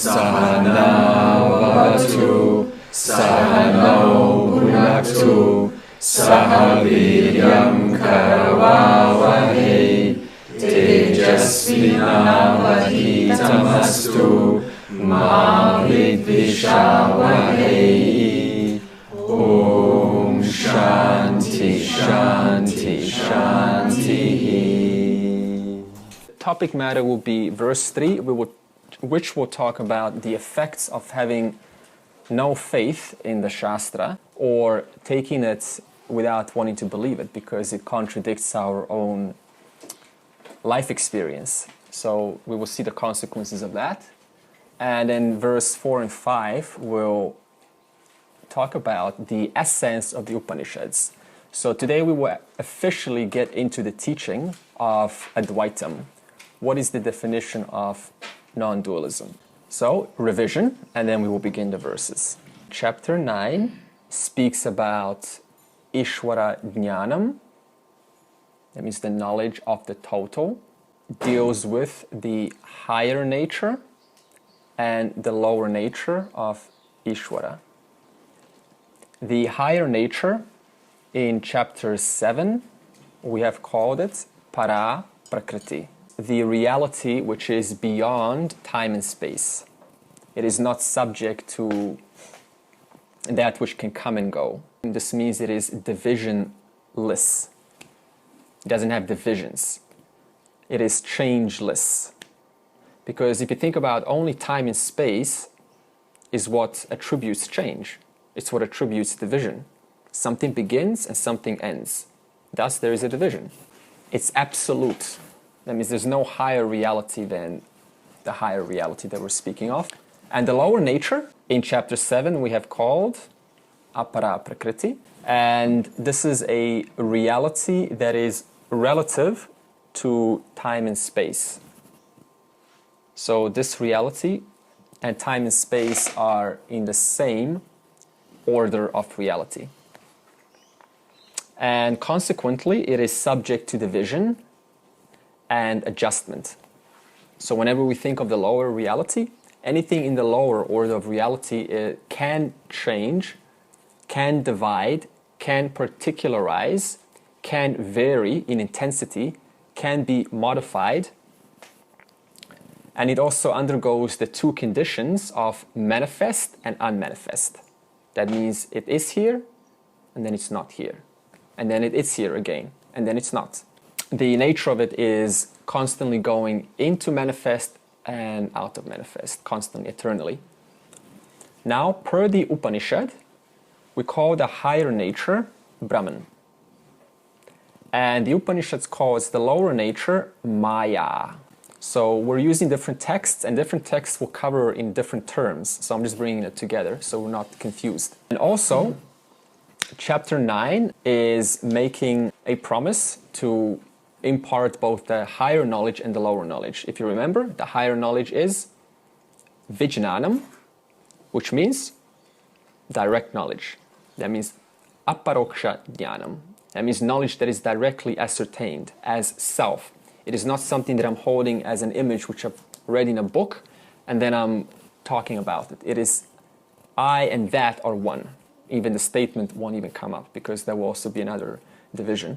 Sahanavavatu Sahano Bhunaktu Sahaviryam Karavavahe Tejasvinavadhitamastu Ma Vidvishavahe. Om Shanti Shanti Shanti. Topic matter will be verse 3, which will talk about the effects of having no faith in the Shastra or taking it without wanting to believe it because it contradicts our own life experience. So we will see the consequences of that. And then verse 4 and 5 will talk about the essence of the Upanishads. So today we will officially get into the teaching of Advaitam. What is the definition of non-dualism? So, revision, and then we will begin the verses. Chapter 9 speaks about Ishvara Jnanam, that means the knowledge of the total, deals with the higher nature and the lower nature of Ishvara. The higher nature in chapter 7, we have called it Para Prakriti, the reality which is beyond time and space. It is not subject to that which can come and go. This means it is divisionless. It doesn't have divisions. It is changeless. Because if you think about only time and space is what attributes change. It's what attributes division. Something begins and something ends. Thus there is a division. It's absolute. That means there's no higher reality than the higher reality that we're speaking of. And the lower nature, in chapter 7, we have called Apara Prakriti. And this is a reality that is relative to time and space. So this reality and time and space are in the same order of reality. And consequently, it is subject to division and adjustment. So whenever we think of the lower reality, anything in the lower order of reality can change, can divide, can particularize, can vary in intensity, can be modified, and it also undergoes the two conditions of manifest and unmanifest. That means it is here, and then it's not here. And then it is here again, and then it's not. The nature of it is constantly going into manifest and out of manifest, constantly, eternally. Now, per the Upanishad, we call the higher nature Brahman. And the Upanishads calls the lower nature Maya. So we're using different texts, and different texts will cover in different terms. So I'm just bringing it together so we're not confused. And also, chapter 9 is making a promise to impart both the higher knowledge and the lower knowledge. If you remember, the higher knowledge is Vijnanam, which means direct knowledge. That means Aparoksha Jnanam. That means knowledge that is directly ascertained as self. It is not something that I'm holding as an image which I've read in a book and then I'm talking about it. It is I and that are one. Even the statement won't even come up because there will also be another division.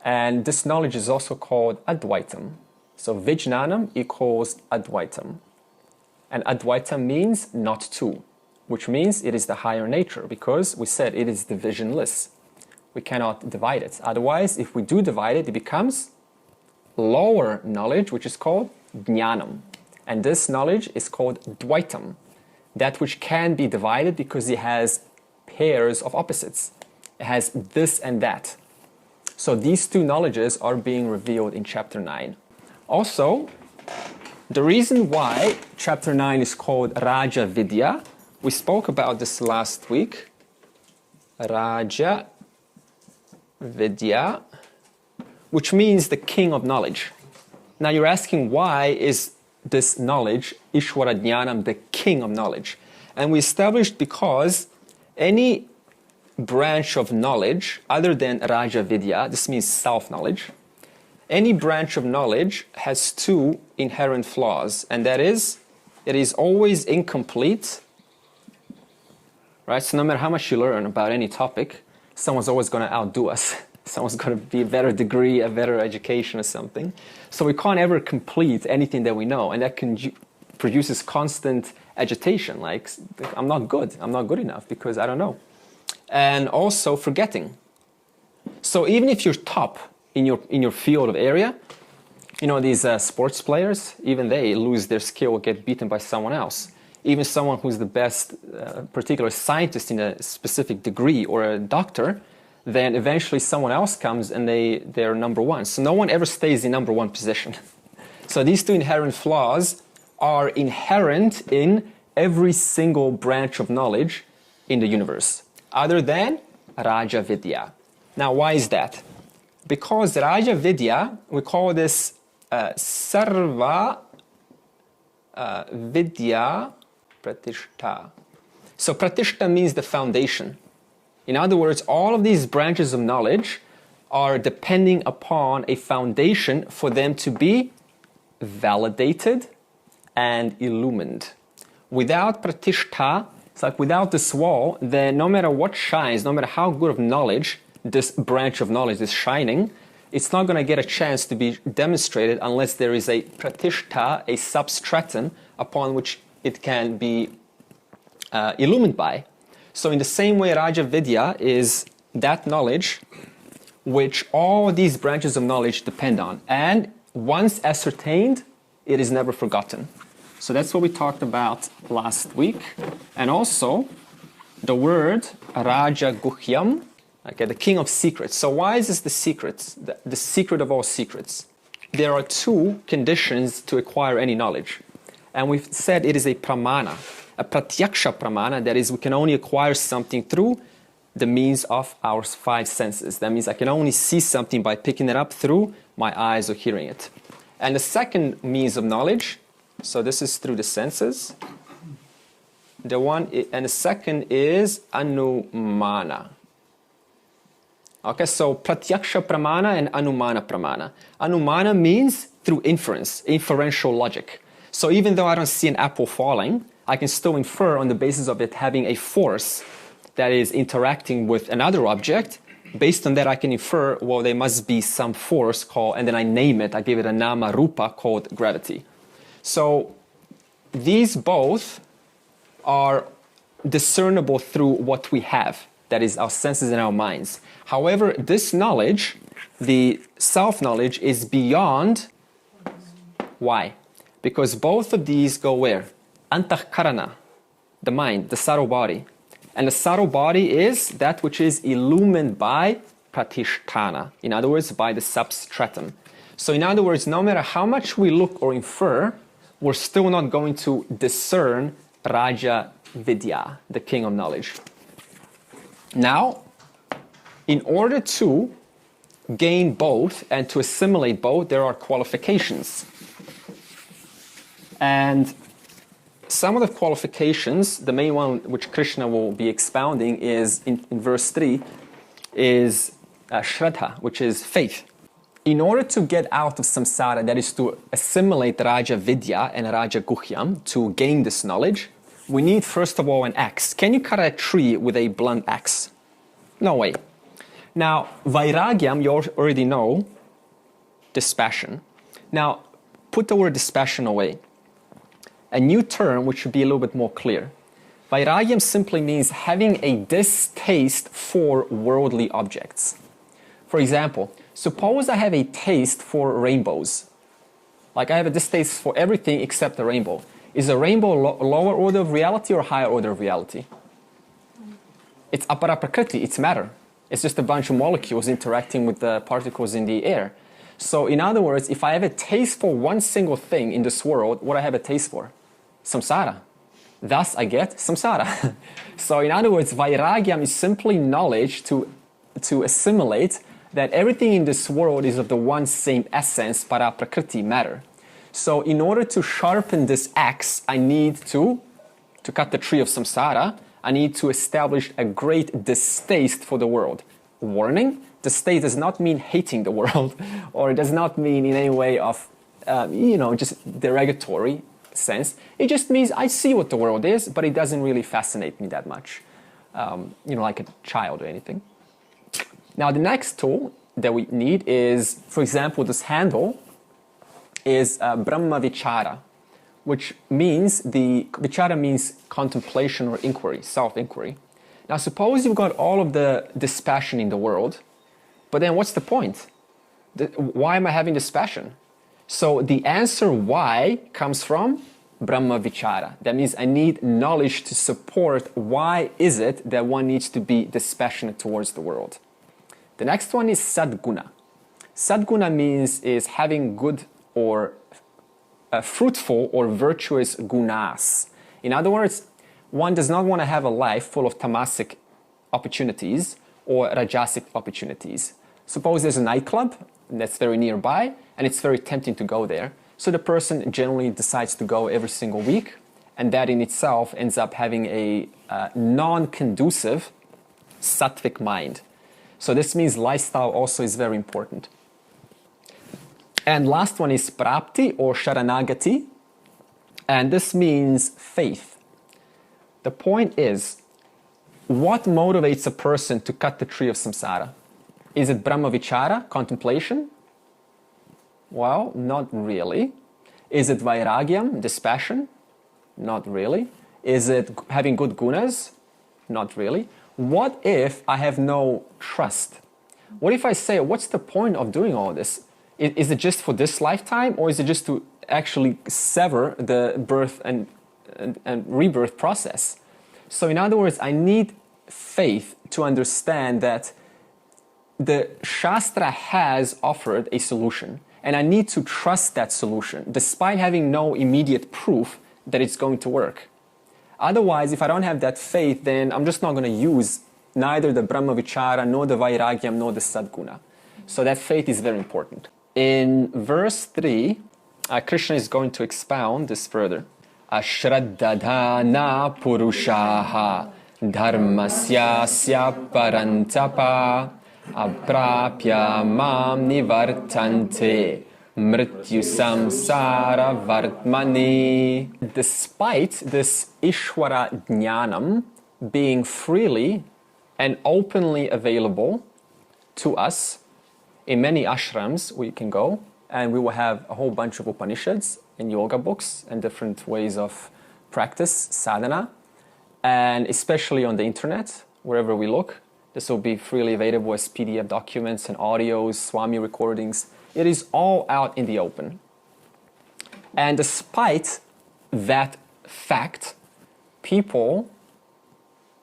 And this knowledge is also called Advaitam. So Vijnanam equals Advaitam. And Advaitam means not two, which means it is the higher nature because we said it is divisionless. We cannot divide it. Otherwise, if we do divide it, it becomes lower knowledge, which is called Jnanam. And this knowledge is called Dvaitam, that which can be divided because it has pairs of opposites. It has this and that. So these two knowledges are being revealed in chapter 9. Also, the reason why chapter 9 is called Raja Vidya, we spoke about this last week. Raja Vidya, which means the king of knowledge. Now you're asking, why is this knowledge, Ishvara Jnanam, the king of knowledge? And we established because any branch of knowledge other than Raja Vidya, this means self-knowledge, any branch of knowledge has two inherent flaws, and that is, it is always incomplete, right? So no matter how much you learn about any topic, someone's always going to outdo us. Someone's going to be a better degree, a better education or something. So we can't ever complete anything that we know, and that produces constant agitation, like, I'm not good enough because I don't know. And also forgetting. So even if you're top in your field of area, you know, these sports players, even they lose their skill, get beaten by someone else. Even someone who's the best particular scientist in a specific degree or a doctor, then eventually someone else comes and they're number one. So no one ever stays in number one position. So these two inherent flaws are inherent in every single branch of knowledge in the universe, other than Raja Vidya. Now, why is that? Because Raja Vidya, we call this Sarva Vidya Pratishta. So Pratishta means the foundation. In other words, all of these branches of knowledge are depending upon a foundation for them to be validated and illumined. Without Pratishta, it's like without this wall, then no matter what shines, no matter how good of knowledge this branch of knowledge is shining, it's not going to get a chance to be demonstrated unless there is a Pratishta, a substratum upon which it can be illumined by. So in the same way, Raja Vidya is that knowledge which all these branches of knowledge depend on. And once ascertained, it is never forgotten. So that's what we talked about last week. And also, the word Raja Guhyam, okay, the king of secrets. So why is this the secret? The secret of all secrets. There are two conditions to acquire any knowledge. And we've said it is a pramana, a pratyaksha pramana, that is, we can only acquire something through the means of our five senses. That means I can only see something by picking it up through my eyes or hearing it. And the second means of knowledge, so this is through the senses. And the second is anumana. Okay, so pratyaksha pramana and anumana pramana. Anumana means through inference, inferential logic. So even though I don't see an apple falling, I can still infer on the basis of it having a force that is interacting with another object. Based on that, I can infer, well, there must be some force called, and then I name it, I give it a nama rupa called gravity. So these both are discernible through what we have, that is our senses and our minds. However, this knowledge, the self-knowledge, is beyond. Why? Because both of these go where? Antahkarana, the mind, the subtle body. And the subtle body is that which is illumined by pratishtana. In other words, by the substratum. So in other words, no matter how much we look or infer, we're still not going to discern Raja Vidya, the king of knowledge. Now, in order to gain both and to assimilate both, there are qualifications. And some of the qualifications, the main one which Krishna will be expounding is in verse 3, is Shraddha, which is faith. In order to get out of samsara, that is to assimilate Raja Vidya and Raja Guhyam, to gain this knowledge, we need first of all an axe. Can you cut a tree with a blunt axe? No way. Now, Vairagyam, you already know, dispassion. Now, put the word dispassion away. A new term which should be a little bit more clear. Vairagyam simply means having a distaste for worldly objects. For example, suppose I have a taste for rainbows. Like I have a distaste for everything except the rainbow. Is a rainbow lower order of reality or higher order of reality? It's apara prakriti, it's matter. It's just a bunch of molecules interacting with the particles in the air. So in other words, if I have a taste for one single thing in this world, what do I have a taste for? Samsara. Thus I get samsara. So in other words, vairagyam is simply knowledge to assimilate that everything in this world is of the one same essence, para prakriti, matter. So in order to sharpen this axe, I need to cut the tree of samsara, I need to establish a great distaste for the world. Warning, distaste does not mean hating the world, or it does not mean in any way of, just derogatory. sense. It just means I see what the world is, but it doesn't really fascinate me that much, like a child or anything. Now, the next tool that we need is, for example, this handle is Brahma Vichara, which means Vichara means contemplation or inquiry, self-inquiry. Now, suppose you've got all of the dispassion in the world, but then what's the point? Why am I having dispassion? So the answer why comes from Brahma Vichara. That means I need knowledge to support why is it that one needs to be dispassionate towards the world. The next one is Sadguna. Sadguna means is having good or fruitful or virtuous gunas. In other words, one does not want to have a life full of tamasic opportunities or rajasic opportunities. Suppose there's a nightclub that's very nearby and it's very tempting to go there. So the person generally decides to go every single week, and that in itself ends up having a non-conducive sattvic mind. So this means lifestyle also is very important. And last one is prapti or sharanagati, and this means faith. The point is, what motivates a person to cut the tree of samsara? Is it Brahma Vichara, contemplation? Well, not really. Is it vairagyam, dispassion? Not really. Is it having good gunas? Not really. What if I have no trust? What if I say, what's the point of doing all this? Is it just for this lifetime, or is it just to actually sever the birth and rebirth process? So in other words, I need faith to understand that the Shastra has offered a solution, and I need to trust that solution despite having no immediate proof that it's going to work. Otherwise, if I don't have that faith, then I'm just not going to use neither the Brahma Vichara, nor the Vairagyam, nor the Sadguna. So that faith is very important. In verse 3, Krishna is going to expound this further. Ashraddhadhana purushaha dharmasyasya parantapa aprapya mam nivartante mrityu samsara vartmani. Despite this Ishwara Jnanam being freely and openly available to us, in many ashrams we can go, and we will have a whole bunch of Upanishads and yoga books and different ways of practice, sadhana, and especially on the internet, wherever we look. This will be freely available as PDF documents and audios, Swami recordings. It is all out in the open. And despite that fact, people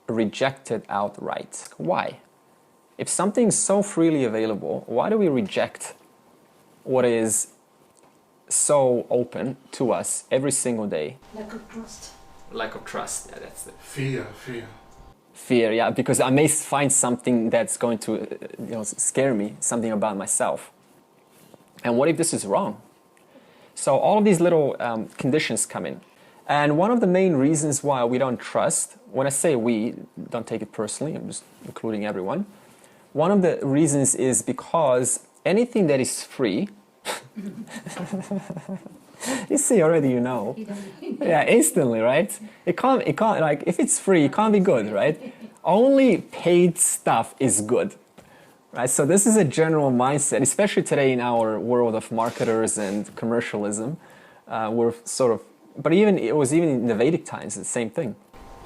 reject it outright. Why? If something is so freely available, why do we reject what is so open to us every single day? Lack of trust. Lack of trust, yeah, that's it. Fear. Yeah, because I may find something that's going to scare me, something about myself. And what if this is wrong? So all of these little conditions come in. And one of the main reasons why we don't trust, when I say we, don't take it personally, I'm just including everyone. One of the reasons is because anything that is free, you see already, yeah, instantly, right? It can't, like, if it's free, it can't be good, right? Only paid stuff is good, right? So this is a general mindset, especially today in our world of marketers and commercialism. We're sort of, but it was even in the Vedic times, the same thing.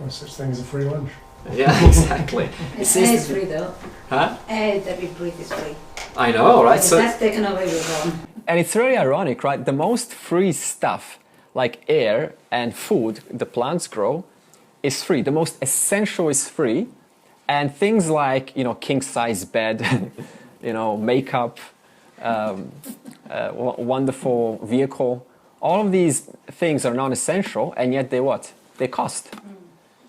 No such thing as a free lunch. Yeah, exactly. It's free though. Huh? That we breathe is free. I know, right? So that's taken away with one. And it's very ironic, right? The most free stuff, like air and food the plants grow, is free. The most essential is free. And things like, king-size bed, makeup, wonderful vehicle, all of these things are non-essential, and yet they cost.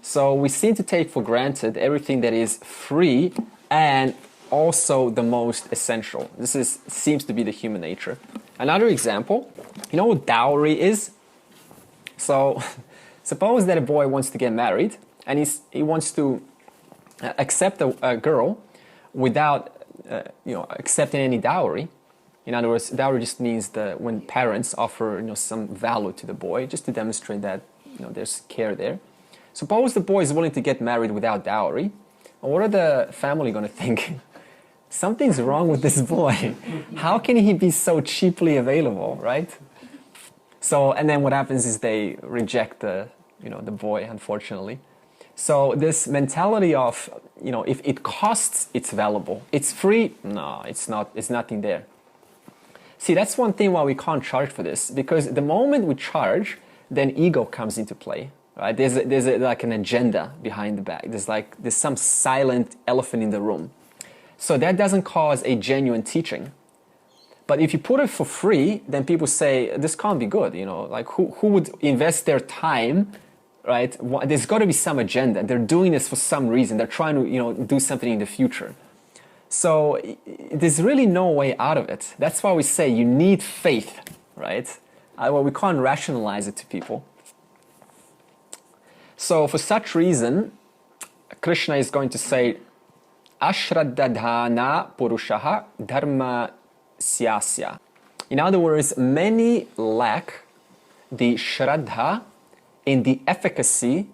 So we seem to take for granted everything that is free and also the most essential. This seems to be the human nature. Another example, what dowry is? So suppose that a boy wants to get married and he wants to accept a girl without accepting any dowry. In other words, dowry just means that when parents offer some value to the boy, just to demonstrate that there's care there. Suppose the boy is willing to get married without dowry. What are the family going to think? Something's wrong with this boy. How can he be so cheaply available, right? So, and then what happens is they reject the boy, unfortunately. So this mentality of, if it costs, it's valuable. It's free? No, it's not. It's nothing there. See, that's one thing why we can't charge for this, because the moment we charge, then ego comes into play, right? There's like an agenda behind the back. There's some silent elephant in the room. So that doesn't cause a genuine teaching. But if you put it for free, then people say, this can't be good, like who would invest their time, right? There's got to be some agenda. They're doing this for some reason. They're trying to, do something in the future. So there's really no way out of it. That's why we say you need faith, right? Well, we can't rationalize it to people. So for such reason, Krishna is going to say, Ashraddhana Purushaha Dharma Syasya. In other words, many lack the Shraddha in the efficacy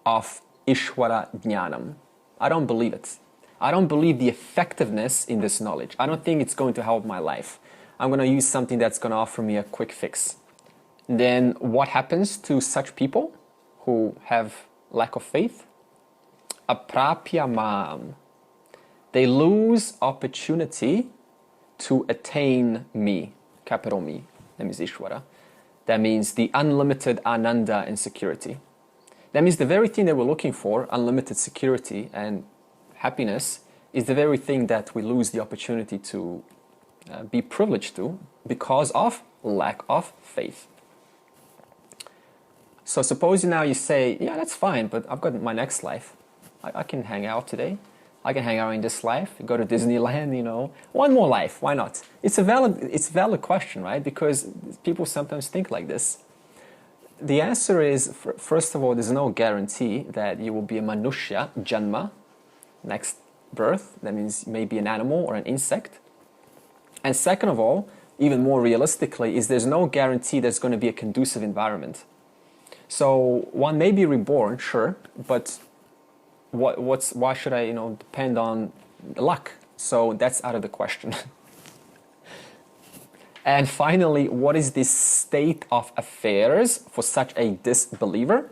of Ishvara Jnanam. I don't believe it. I don't believe the effectiveness in this knowledge. I don't think it's going to help my life. I'm going to use something that's going to offer me a quick fix. Then what happens to such people who have lack of faith? Aprapya mam. They lose opportunity to attain me, capital Me, that means Ishvara. That means the unlimited ananda and security. That means the very thing that we're looking for, unlimited security and happiness, is the very thing that we lose the opportunity to be privileged to because of lack of faith. So suppose now you say, yeah, that's fine, but I've got my next life. I can hang out today. I can hang out in this life, go to Disneyland, one more life, why not? It's a valid question, right? Because people sometimes think like this. The answer is, first of all, there's no guarantee that you will be a Manushya, Janma, next birth. That means maybe an animal or an insect. And second of all, even more realistically, is there's no guarantee there's going to be a conducive environment. So one may be reborn, sure, but why should I depend on luck? So that's out of the question. And finally, what is the state of affairs for such a disbeliever?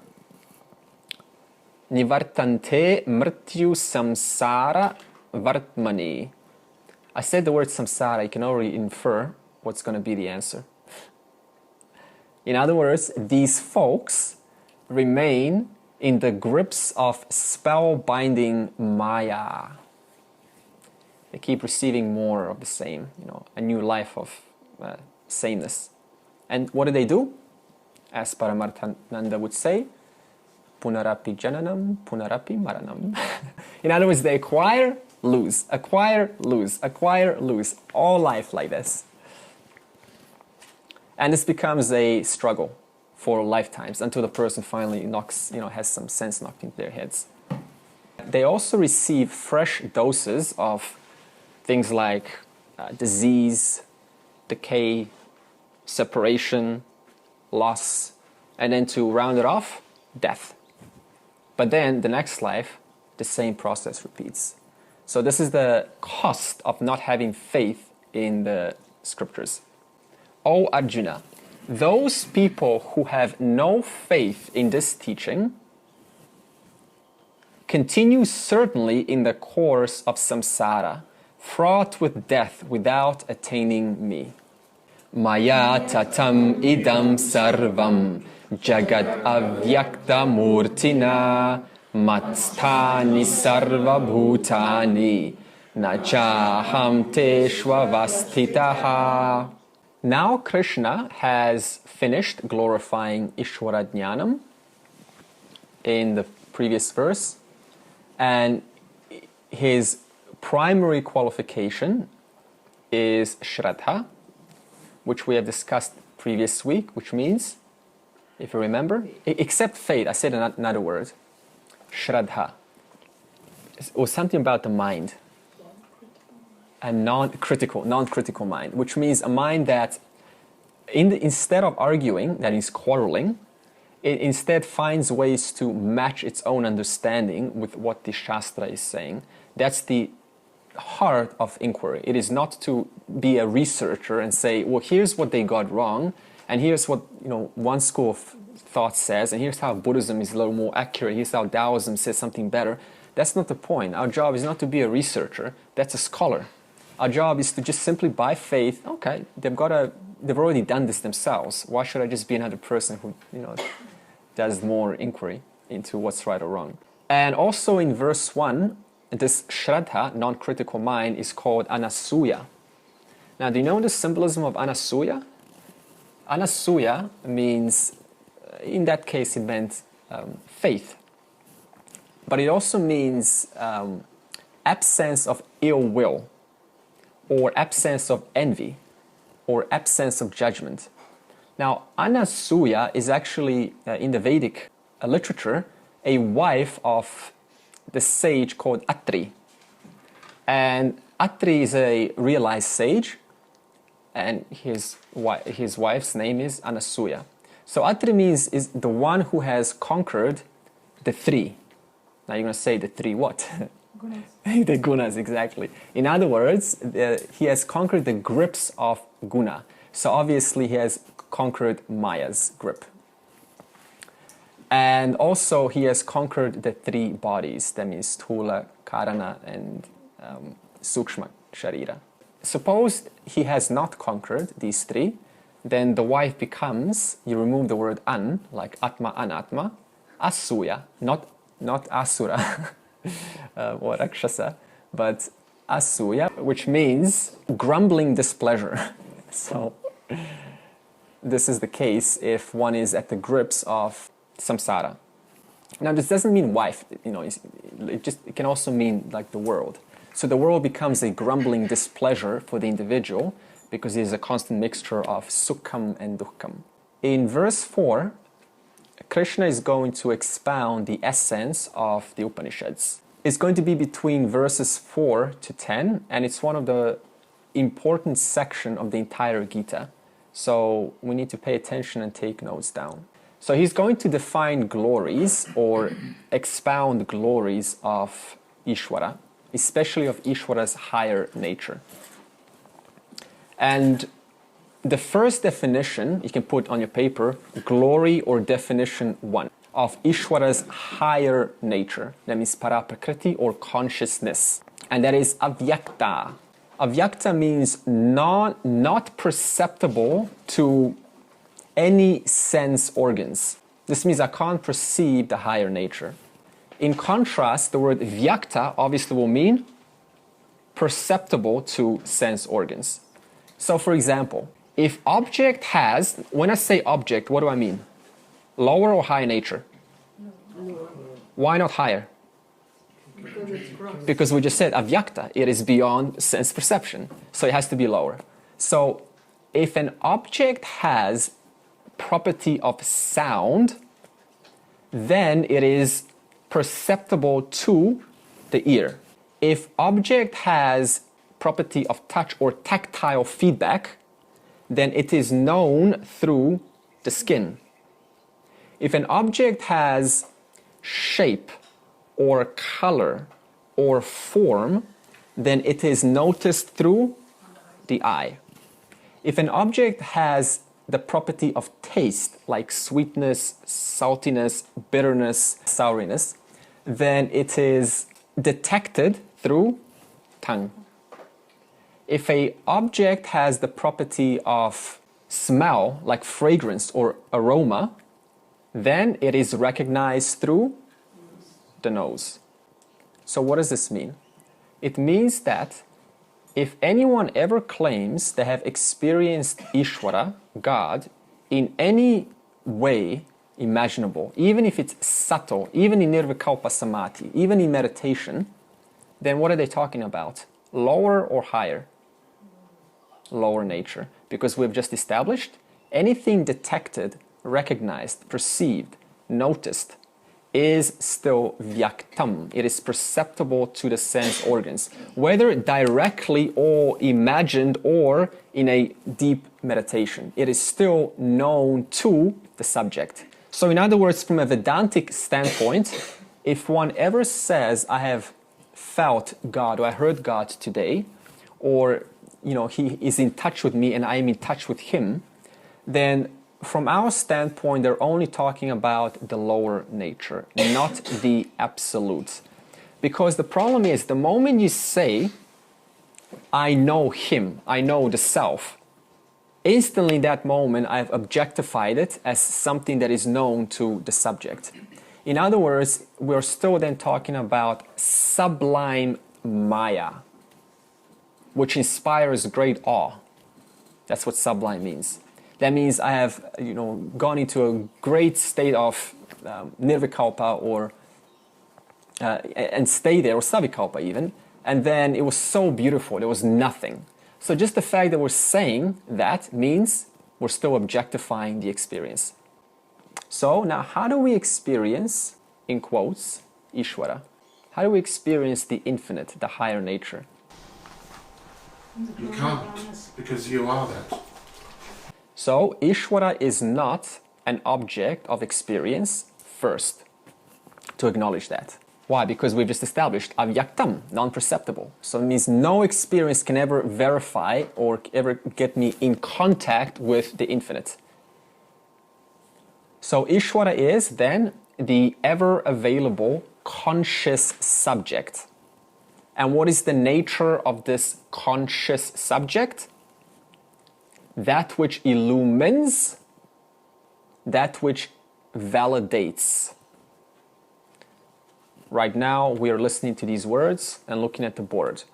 Nivartante mrityu samsara vartmani. I said the word samsara, you can already infer what's going to be the answer. In other words, these folks remain in the grips of spell-binding Maya. They keep receiving more of the same, a new life of sameness. And what do? As Paramarthananda would say, punarapi jananam, punarapi maranam. In other words, they acquire, lose, acquire, lose, acquire, lose. All life like this. And this becomes a struggle for lifetimes until the person finally has some sense knocked into their heads. They also receive fresh doses of things like disease, decay, separation, loss, and then to round it off, death. But then the next life, the same process repeats. So this is the cost of not having faith in the scriptures. O Arjuna, those people who have no faith in this teaching continue certainly in the course of samsara, fraught with death without attaining me. Maya tatam idam sarvam jagat avyakta murtina matstani sarva bhutani nachaham teshvavastitaha. Now Krishna has finished glorifying Ishvara Jnanam in the previous verse, and his primary qualification is Shraddha, which we have discussed previous week, which means, if you remember, except faith, I said another word, Shraddha, or something about the mind. a non-critical mind, which means a mind that instead of arguing, that is quarreling, it instead finds ways to match its own understanding with what the Shastra is saying. That's the heart of inquiry. It is not to be a researcher and say, well, here's what they got wrong, and here's what one school of thought says, and here's how Buddhism is a little more accurate, here's how Taoism says something better. That's not the point. Our job is not to be a researcher. That's a scholar. Our job is to just simply, by faith, okay, they've already done this themselves. Why should I just be another person who does more inquiry into what's right or wrong? And also in verse 1, this Shraddha, non-critical mind, is called Anasuya. Now, do you know the symbolism of Anasuya? Anasuya means, in that case, it meant faith. But it also means absence of ill will, or absence of envy, or absence of judgment. Now, Anasuya is actually, in the Vedic literature, a wife of the sage called Atri. And Atri is a realized sage, and his wife's name is Anasuya. So Atri means is the one who has conquered the three. Now you're going to say the three what? Gunas. The gunas, exactly. In other words, he has conquered the grips of guna. So obviously he has conquered Maya's grip. And also he has conquered the three bodies. That means Sthula, Karana, and Sukshma Sharira. Suppose he has not conquered these three, then the wife becomes, you remove the word an, like Atma, Anatma, Asuya, not Asura or Rakshasa, but Asuya, which means grumbling displeasure. So this is the case if one is at the grips of samsara. Now this doesn't mean wife, it can also mean like the world. So the world becomes a grumbling displeasure for the individual because it is a constant mixture of sukham and dukkham. In verse 4, Krishna is going to expound the essence of the Upanishads. It's going to be between verses 4 to 10, and it's one of the important sections of the entire Gita. So we need to pay attention and take notes down. So he's going to define glories or expound glories of Ishvara, especially of Ishvara's higher nature. And the first definition, you can put on your paper, glory or definition 1 of Ishvara's higher nature. That means paraprakriti or consciousness. And that is avyakta. Avyakta means not perceptible to any sense organs. This means I can't perceive the higher nature. In contrast, the word vyakta obviously will mean perceptible to sense organs. So for example, if object has, when I say object, what do I mean? Lower or higher nature? Lower. Why not higher? Because it's gross. Because we just said avyakta, it is beyond sense perception, so it has to be lower. So if an object has property of sound, then it is perceptible to the ear. If object has property of touch or tactile feedback, then it is known through the skin. If an object has shape or color or form, then it is noticed through the eye. If an object has the property of taste, like sweetness, saltiness, bitterness, souriness, then it is detected through tongue. If an object has the property of smell, like fragrance or aroma, then it is recognized through the nose. So what does this mean? It means that if anyone ever claims they have experienced Ishvara, God, in any way imaginable, even if it's subtle, even in Nirvikalpa Samadhi, even in meditation, then what are they talking about? Lower or higher? Lower nature. Because we've just established anything detected, recognized, perceived, noticed is still vyaktam. It is perceptible to the sense organs, whether directly or imagined or in a deep meditation. It is still known to the subject. So in other words, from a Vedantic standpoint, if one ever says, I have felt God, or I heard God today, or he is in touch with me and I am in touch with him, then from our standpoint, they're only talking about the lower nature, not the absolute. Because the problem is, the moment you say, I know him, I know the self, instantly in that moment, I've objectified it as something that is known to the subject. In other words, we're still then talking about sublime Maya, which inspires great awe. That's what sublime means. That means I have, gone into a great state of nirvikalpa or and stay there, or savikalpa even, and then it was so beautiful, there was nothing. So just the fact that we're saying that means we're still objectifying the experience. So now, how do we experience, in quotes, Ishvara? How do we experience the infinite, the higher nature? You can't, because you are that. So, Ishvara is not an object of experience first, to acknowledge that. Why? Because we've just established avyaktam, non-perceptible. So it means no experience can ever verify or ever get me in contact with the infinite. So Ishvara is then the ever-available conscious subject. And what is the nature of this conscious subject? That which illumines, that which validates. Right now, we are listening to these words and looking at the board.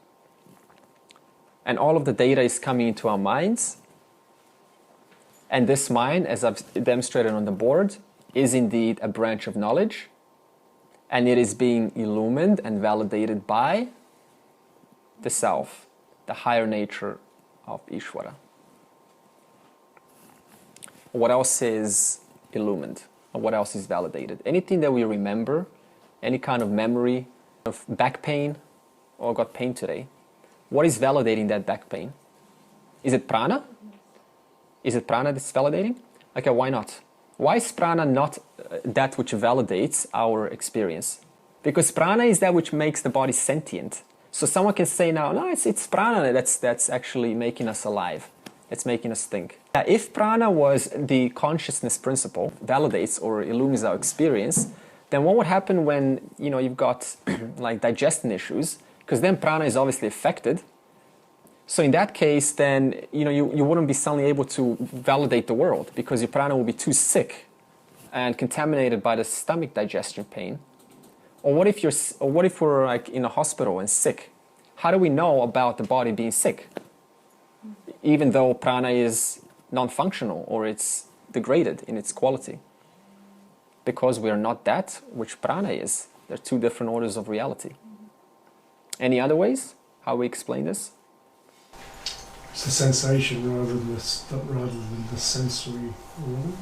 And all of the data is coming into our minds. And this mind, as I've demonstrated on the board, is indeed a branch of knowledge. And it is being illumined and validated by the self, the higher nature of Ishvara. What else is illumined? Or what else is validated? Anything that we remember, any kind of memory of back pain, or got pain today. What is validating that back pain? Is it prana? Is it prana that's validating? Okay, why not? Why is prana not that which validates our experience? Because prana is that which makes the body sentient. So someone can say now, no, it's prana that's actually making us alive. It's making us think. If prana was the consciousness principle, validates or illumines our experience, then what would happen when you've got like digestion issues? Because then prana is obviously affected. So in that case, then you wouldn't be suddenly able to validate the world because your prana will be too sick and contaminated by the stomach digestion pain. Or what if we're like in a hospital and sick? How do we know about the body being sick? Even though prana is non-functional or it's degraded in its quality. Because we are not that which prana is. They're two different orders of reality. Any other ways how we explain this? It's the sensation rather than the sensory organ.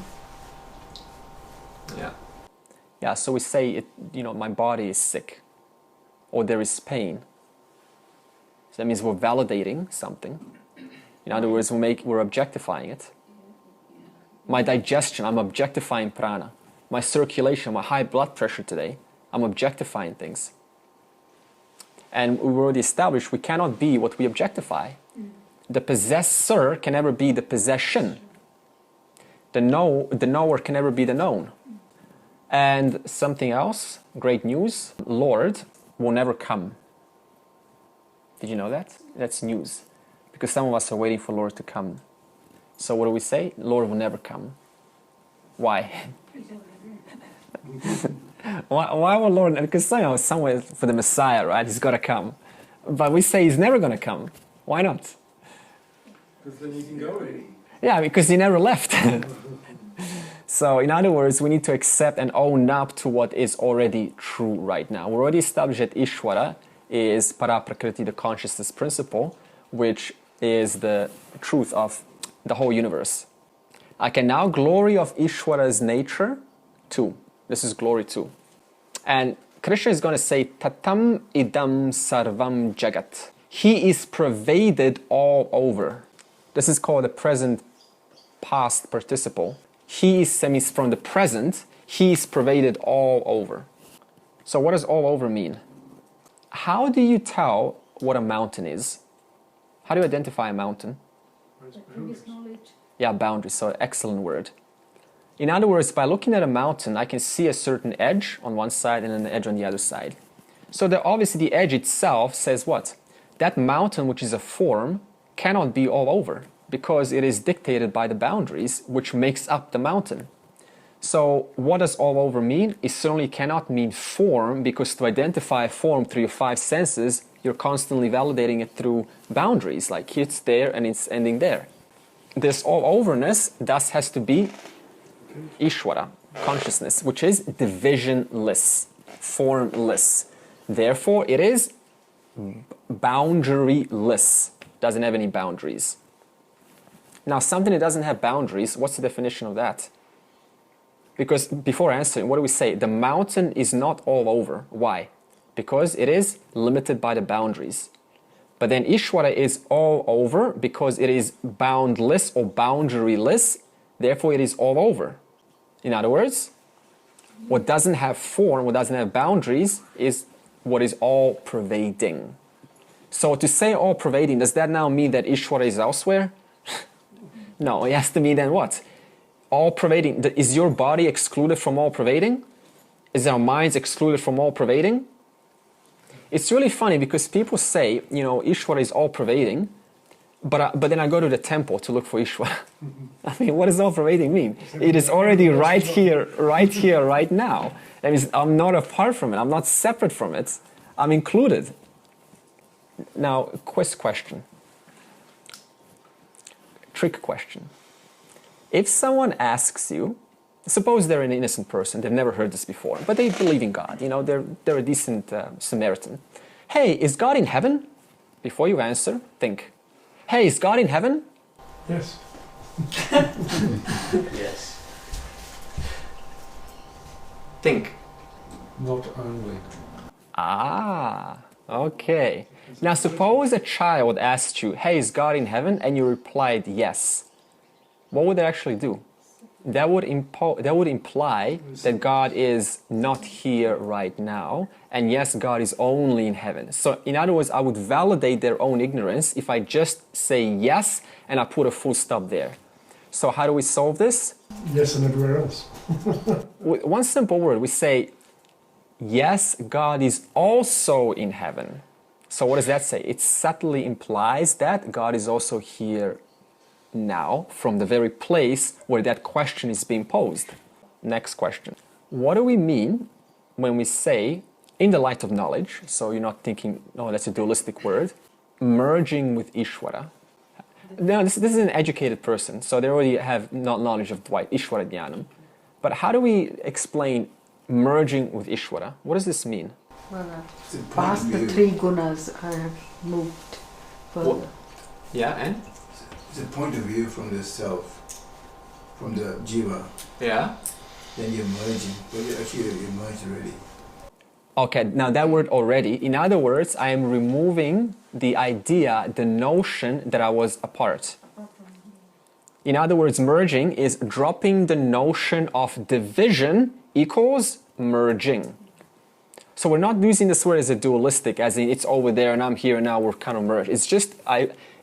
Yeah, so we say my body is sick or there is pain. So that means we're validating something. In other words, we're objectifying it. My digestion, I'm objectifying prana. My circulation, my high blood pressure today, I'm objectifying things. And we already established we cannot be what we objectify. The possessor can never be the possession. The knower can never be the known. And something else, great news, Lord will never come. Did you know that? That's news. Because some of us are waiting for Lord to come. So what do we say? Lord will never come. Why? Why will Lord? Because somewhere for the Messiah, right? He's got to come. But we say he's never going to come. Why not? Because then you can go already. Yeah, because he never left. So in other words, we need to accept and own up to what is already true right now. We already established that Ishvara is Paraprakriti, the consciousness principle, which is the truth of the whole universe. Okay, now glory of Ishvara's nature 2. This is glory 2. And Krishna is going to say, Tatam idam sarvam jagat. He is pervaded all over. This is called the present past participle. He is from the present. He is pervaded all over. So what does all over mean? How do you tell what a mountain is? How do you identify a mountain? Previous knowledge. Yeah, boundaries. So excellent word. In other words, by looking at a mountain, I can see a certain edge on one side and an edge on the other side. So obviously the edge itself says what? That mountain, which is a form, cannot be all over because it is dictated by the boundaries which makes up the mountain. So what does all over mean? It certainly cannot mean form, because to identify a form through your five senses, you're constantly validating it through boundaries, like it's there and it's ending there. This all overness thus has to be Ishvara, consciousness, which is divisionless, formless. Therefore, it is boundaryless, doesn't have any boundaries. Now, something that doesn't have boundaries, what's the definition of that? Because before answering, what do we say? The mountain is not all over. Why? Because it is limited by the boundaries. But then Ishvara is all over because it is boundless or boundaryless, therefore it is all over. In other words, what doesn't have form, what doesn't have boundaries, is what is all pervading. So to say all pervading, does that now mean that Ishvara is elsewhere? No, it has to mean then what? All pervading. Is your body excluded from all pervading? Is our minds excluded from all pervading? It's really funny because people say, you know, Ishvara is all pervading, but then I go to the temple to look for Ishvara. I mean, what does all pervading mean? It is already right here, right now. That means I'm not apart from it. I'm not separate from it. I'm included. Now, quiz question. Trick question. If someone asks you, suppose they're an innocent person, they've never heard this before, but they believe in God, you know, they're a decent Samaritan. Hey, is God in heaven? Before you answer, think. Hey, is God in heaven? Yes. Yes. Think. Not only. Ah, okay. Now suppose a child asked you, hey, is God in heaven? And you replied yes. What would that actually do? That would imply that God is not here right now, and yes, God is only in heaven. So in other words, I would validate their own ignorance if I just say yes and I put a full stop there. So how do we solve this? Yes, and everywhere else. With one simple word, we say, yes, God is also in heaven. So what does that say? It subtly implies that God is also here now, from the very place where that question is being posed. Next question. What do we mean when we say, in the light of knowledge, so you're not thinking, oh, that's a dualistic word, merging with Ishvara? Now, this is an educated person, so they already have knowledge of Ishvara Jnanam. But how do we explain merging with Ishvara? What does this mean? Well, past the three gunas, I have moved further. Yeah, and? It's a point of view from the self, from the jiva. Yeah. Then you're merging, but you're merged already. Okay, now that word already, in other words, I am removing the idea, the notion that I was apart. In other words, merging is dropping the notion of division equals merging. So we're not using this word as a dualistic, as in it's over there and I'm here and now we're kind of merged. It's just,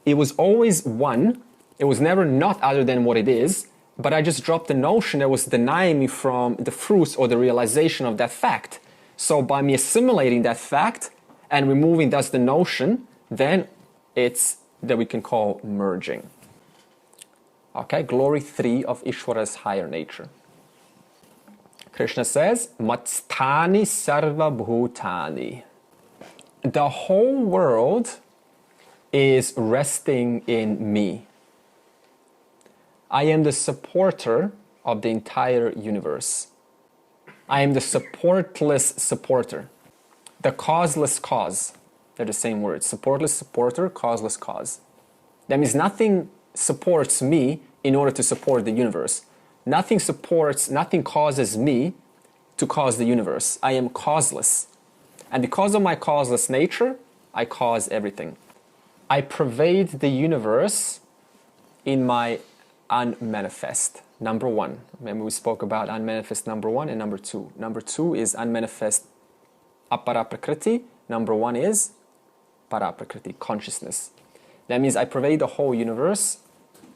it was always one. It was never not other than what it is, but I just dropped the notion that was denying me from the fruits or the realization of that fact. So by me assimilating that fact and removing thus the notion, then it's that we can call merging. Okay, glory 3 of Ishvara's higher nature. Krishna says, Matstani sarva bhutani. The whole world is resting in me. I am the supporter of the entire universe. I am the supportless supporter. The causeless cause. They're the same words. Supportless supporter, causeless cause. That means nothing supports me in order to support the universe. Nothing supports, nothing causes me to cause the universe. I am causeless. And because of my causeless nature, I cause everything. I pervade the universe in my unmanifest. Number one. Remember we spoke about unmanifest number one and number two. Number two is unmanifest aparaprakriti. Number one is paraprakriti, consciousness. That means I pervade the whole universe,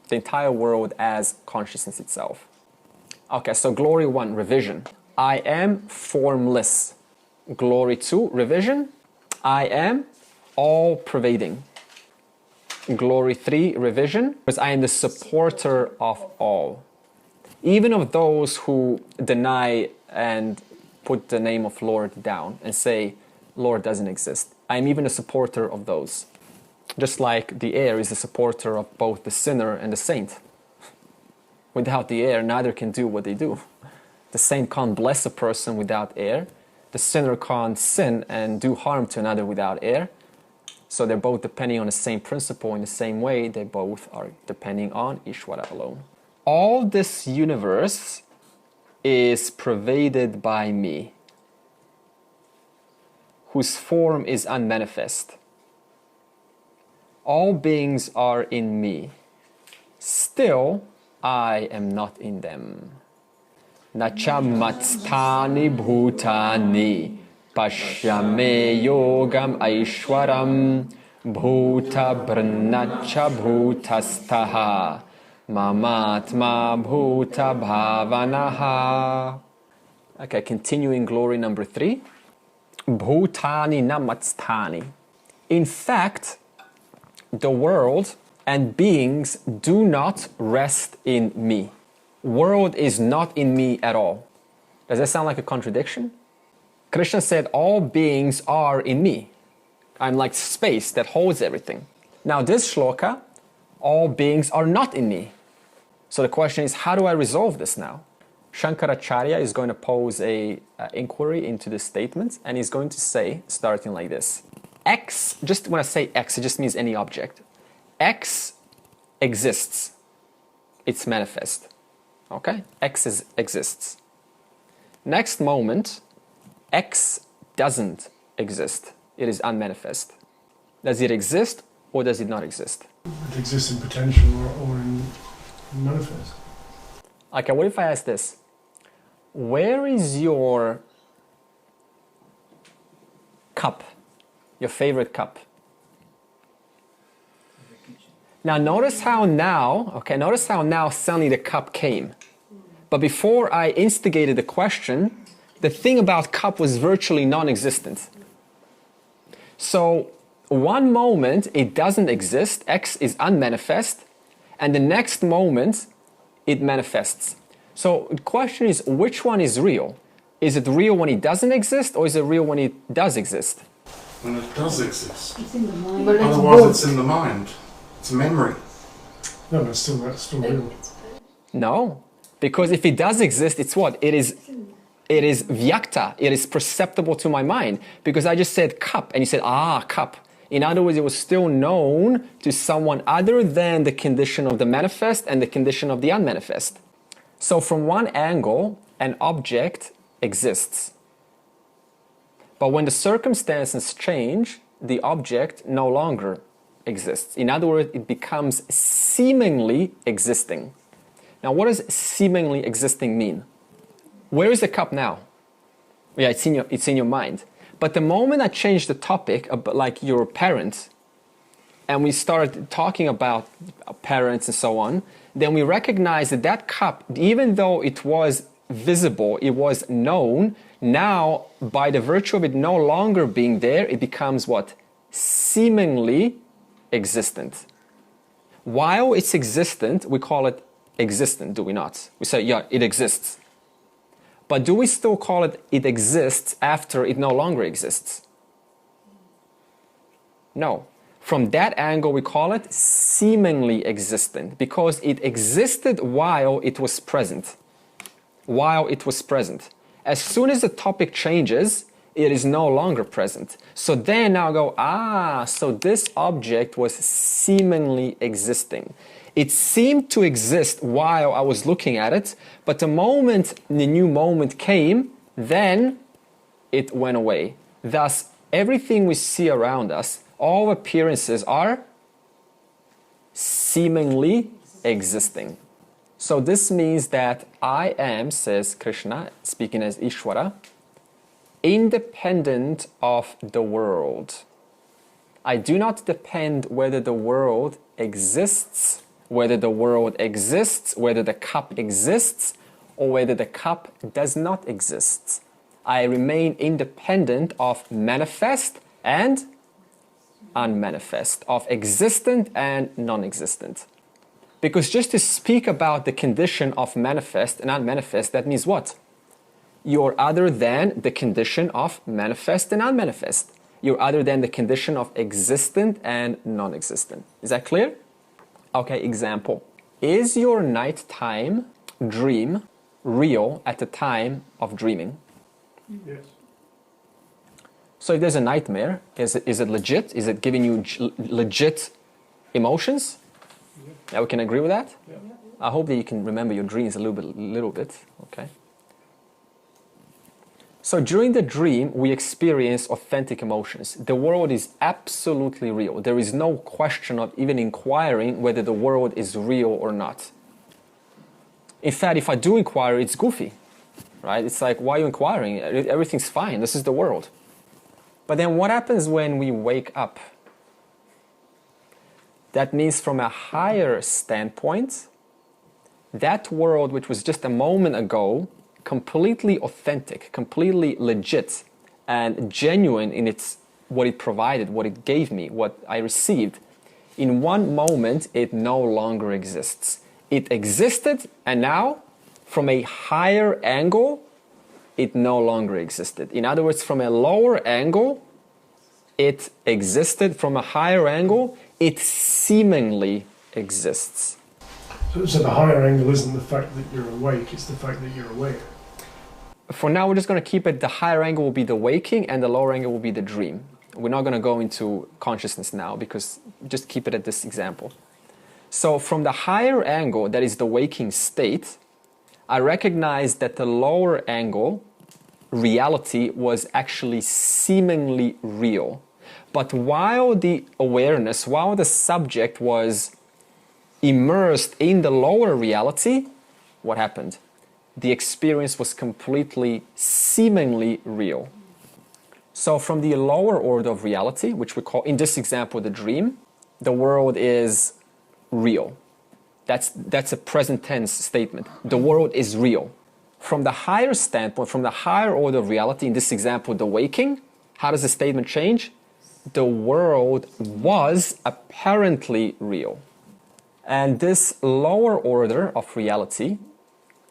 the entire world, as consciousness itself. Okay, so glory one, revision. I am formless. Glory two, revision. I am all pervading. Glory three, revision, because I am the supporter of all. Even of those who deny and put the name of Lord down and say, Lord doesn't exist. I am even a supporter of those. Just like the air is a supporter of both the sinner and the saint. Without the air, neither can do what they do. The saint can't bless a person without air. The sinner can't sin and do harm to another without air. So they're both depending on the same principle. In the same way, they both are depending on Ishvara alone. All this universe is pervaded by me, whose form is unmanifest. All beings are in me. Still, I am not in them. Nacha matstani bhutani pashyame yogam aishwaram bhuta brnacha bhutastaha mamatma bhuta bhavanaha. Okay, continuing glory number three. Bhutani namatstani. In fact, the world and beings do not rest in me. World is not in me at all. Does that sound like a contradiction? Krishna said all beings are in me. I'm like space that holds everything. Now this shloka, all beings are not in me. So the question is, how do I resolve this now? Shankaracharya is going to pose a inquiry into this statement, and he's going to say, starting like this. X, just when I say X, it just means any object. X exists. It's manifest. Okay? X exists. Next moment, X doesn't exist. It is unmanifest. Does it exist or does it not exist? It exists in potential or in manifest. Okay, what if I ask this? Where is your cup? Your favorite cup? Now notice how now suddenly the cup came. But before I instigated the question, the thing about cup was virtually non-existent. So one moment it doesn't exist, X is unmanifest, and the next moment it manifests. So the question is, which one is real? Is it real when it doesn't exist, or is it real when it does exist? When it does exist. It's in the mind. But Otherwise it's in the mind. It's memory. No, that's still real. No, because if it does exist, it's what? It is vyakta, it is perceptible to my mind. Because I just said cup, and you said, cup. In other words, it was still known to someone other than the condition of the manifest and the condition of the unmanifest. So from one angle, an object exists. But when the circumstances change, the object no longer exists. In other words, it becomes seemingly existing. Now, what does seemingly existing mean? Where is the cup now? Yeah, it's in your mind. But the moment I change the topic, like your parent, and we start talking about parents and so on, then we recognize that that cup, even though it was visible, it was known, now by the virtue of it no longer being there, it becomes what? Seemingly existent. While it's existent, we call it existent, do we not? We say, yeah, it exists. But do we still call it exists after it no longer exists? No. From that angle, we call it seemingly existent because it existed while it was present. While it was present. As soon as the topic changes, it is no longer present. So then now go, so this object was seemingly existing. It seemed to exist while I was looking at it, but the moment the new moment came, then it went away. Thus, everything we see around us, all appearances are seemingly existing. So this means that I am, says Krishna, speaking as Ishvara, independent of the world. I do not depend whether the world exists, whether the cup exists, or whether the cup does not exist. I remain independent of manifest and unmanifest, of existent and non-existent. Because just to speak about the condition of manifest and unmanifest, that means what? You're other than the condition of manifest and unmanifest. You're other than the condition of existent and non-existent. Is that clear? Okay, example. Is your nighttime dream real at the time of dreaming? Yes. So if there's a nightmare, is it legit? Is it giving you legit emotions? Yeah, we can agree with that? Yeah. I hope that you can remember your dreams a little bit. Okay. So during the dream, we experience authentic emotions. The world is absolutely real. There is no question of even inquiring whether the world is real or not. In fact, if I do inquire, it's goofy, right? It's like, why are you inquiring? Everything's fine. This is the world. But then what happens when we wake up? That means from a higher standpoint, that world which was just a moment ago completely authentic, completely legit and genuine in what it provided, what it gave me, what I received, in one moment it no longer exists. It existed, and now from a higher angle it no longer existed. In other words, from a lower angle it existed, from a higher angle it seemingly exists. So the higher angle isn't the fact that you're awake, it's the fact that you're aware. For now, we're just going to keep it, the higher angle will be the waking and the lower angle will be the dream. We're not going to go into consciousness now because just keep it at this example. So from the higher angle, that is the waking state, I recognize that the lower angle, reality, was actually seemingly real. But while the awareness, while the subject was immersed in the lower reality, what happened? The experience was completely seemingly real. So from the lower order of reality, which we call, in this example, the dream, the world is real. That's a present tense statement. The world is real. From the higher standpoint, from the higher order of reality, in this example, the waking, how does the statement change? The world was apparently real. And this lower order of reality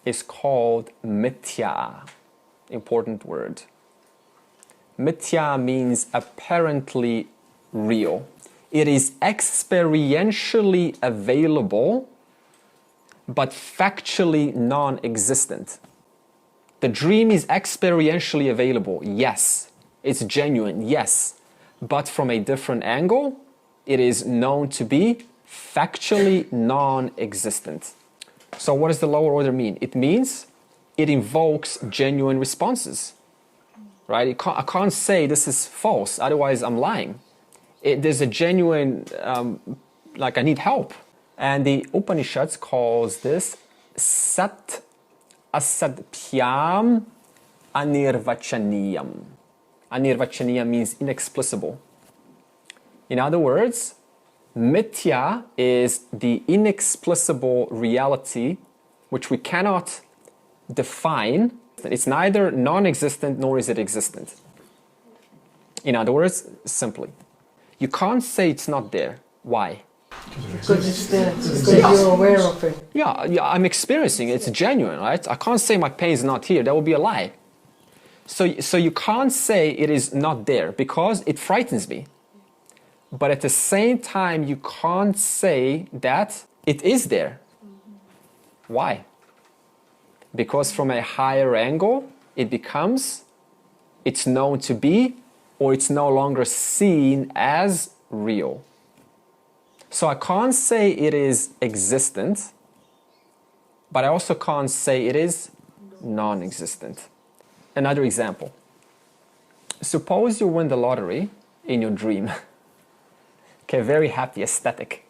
is called Mithya. Important word. Mithya means apparently real. It is experientially available, but factually non-existent. The dream is experientially available, yes. It's genuine, yes. But from a different angle, it is known to be factually non-existent. So what does the lower order mean? It means it invokes genuine responses, right? I can't say this is false, otherwise I'm lying. There's a genuine, like I need help. And the Upanishads calls this Sat Asadpyam Anirvachaniyam. Anirvachaniyam means inexplicable. In other words, Mithya is the inexplicable reality which we cannot define. It's neither non-existent nor is it existent. In other words, simply, you can't say it's not there. Why? Because it's there, because you're aware of it. Yeah, I'm experiencing it. It's genuine, right? I can't say my pain is not here. That would be a lie. So you can't say it is not there because it frightens me. But at the same time, you can't say that it is there. Why? Because from a higher angle, it's known to be, or it's no longer seen as real. So I can't say it is existent, but I also can't say it is non-existent. another example. Suppose you win the lottery in your dream. Okay, very happy, ecstatic.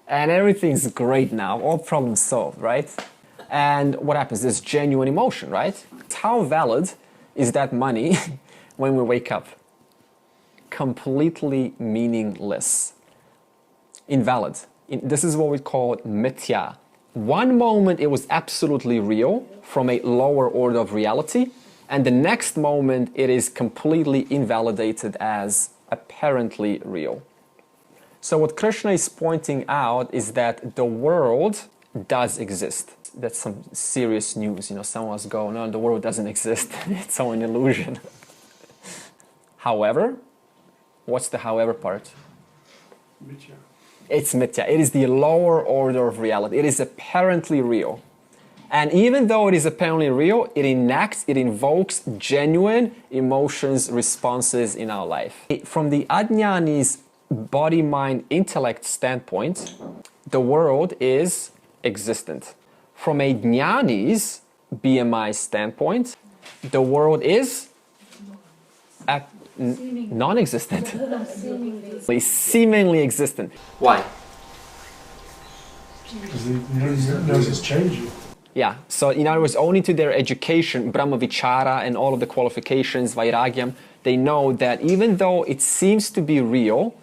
And everything's great now, all problems solved, right? And what happens? There's genuine emotion, right? How valid is that money when we wake up? Completely meaningless. Invalid. This is what we call mithya. One moment it was absolutely real from a lower order of reality, and the next moment it is completely invalidated as apparently real. So what Krishna is pointing out is that the world does exist. That's some serious news. You know, some of us go, no, the world doesn't exist. It's all an illusion. However, what's the however part? Mithya. It's mithya. It is the lower order of reality. It is apparently real. And even though it is apparently real, it invokes genuine emotions, responses in our life. From the Ajnani's body, mind, intellect standpoint, the world is existent. From a Jnani's BMI standpoint, the world is non-existent. Seemingly existent. Why? Because he knows it's changing. Yeah, so in other words, only to their education, Brahma Vichara and all of the qualifications, Vairagyam, they know that even though it seems to be real,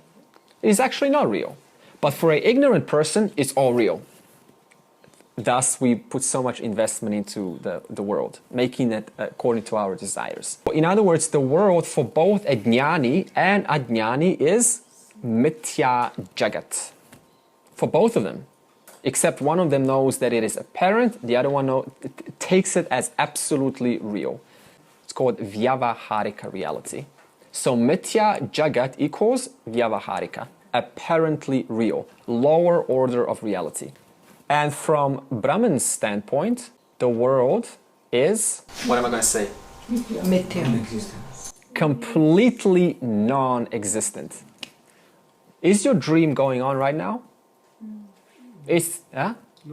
it is actually not real. But for an ignorant person, it's all real. Thus, we put so much investment into the world, making it according to our desires. In other words, the world for both a Jnani and Ajnani is Mithya Jagat. For both of them. Except one of them knows that it is apparent, the other one takes it as absolutely real. It's called Vyavaharika reality. So Mithya Jagat equals Vyavaharika, apparently real, lower order of reality. And from Brahman's standpoint, the world is, what am I going to say? Mithya. Completely non-existent. Is your dream going on right now?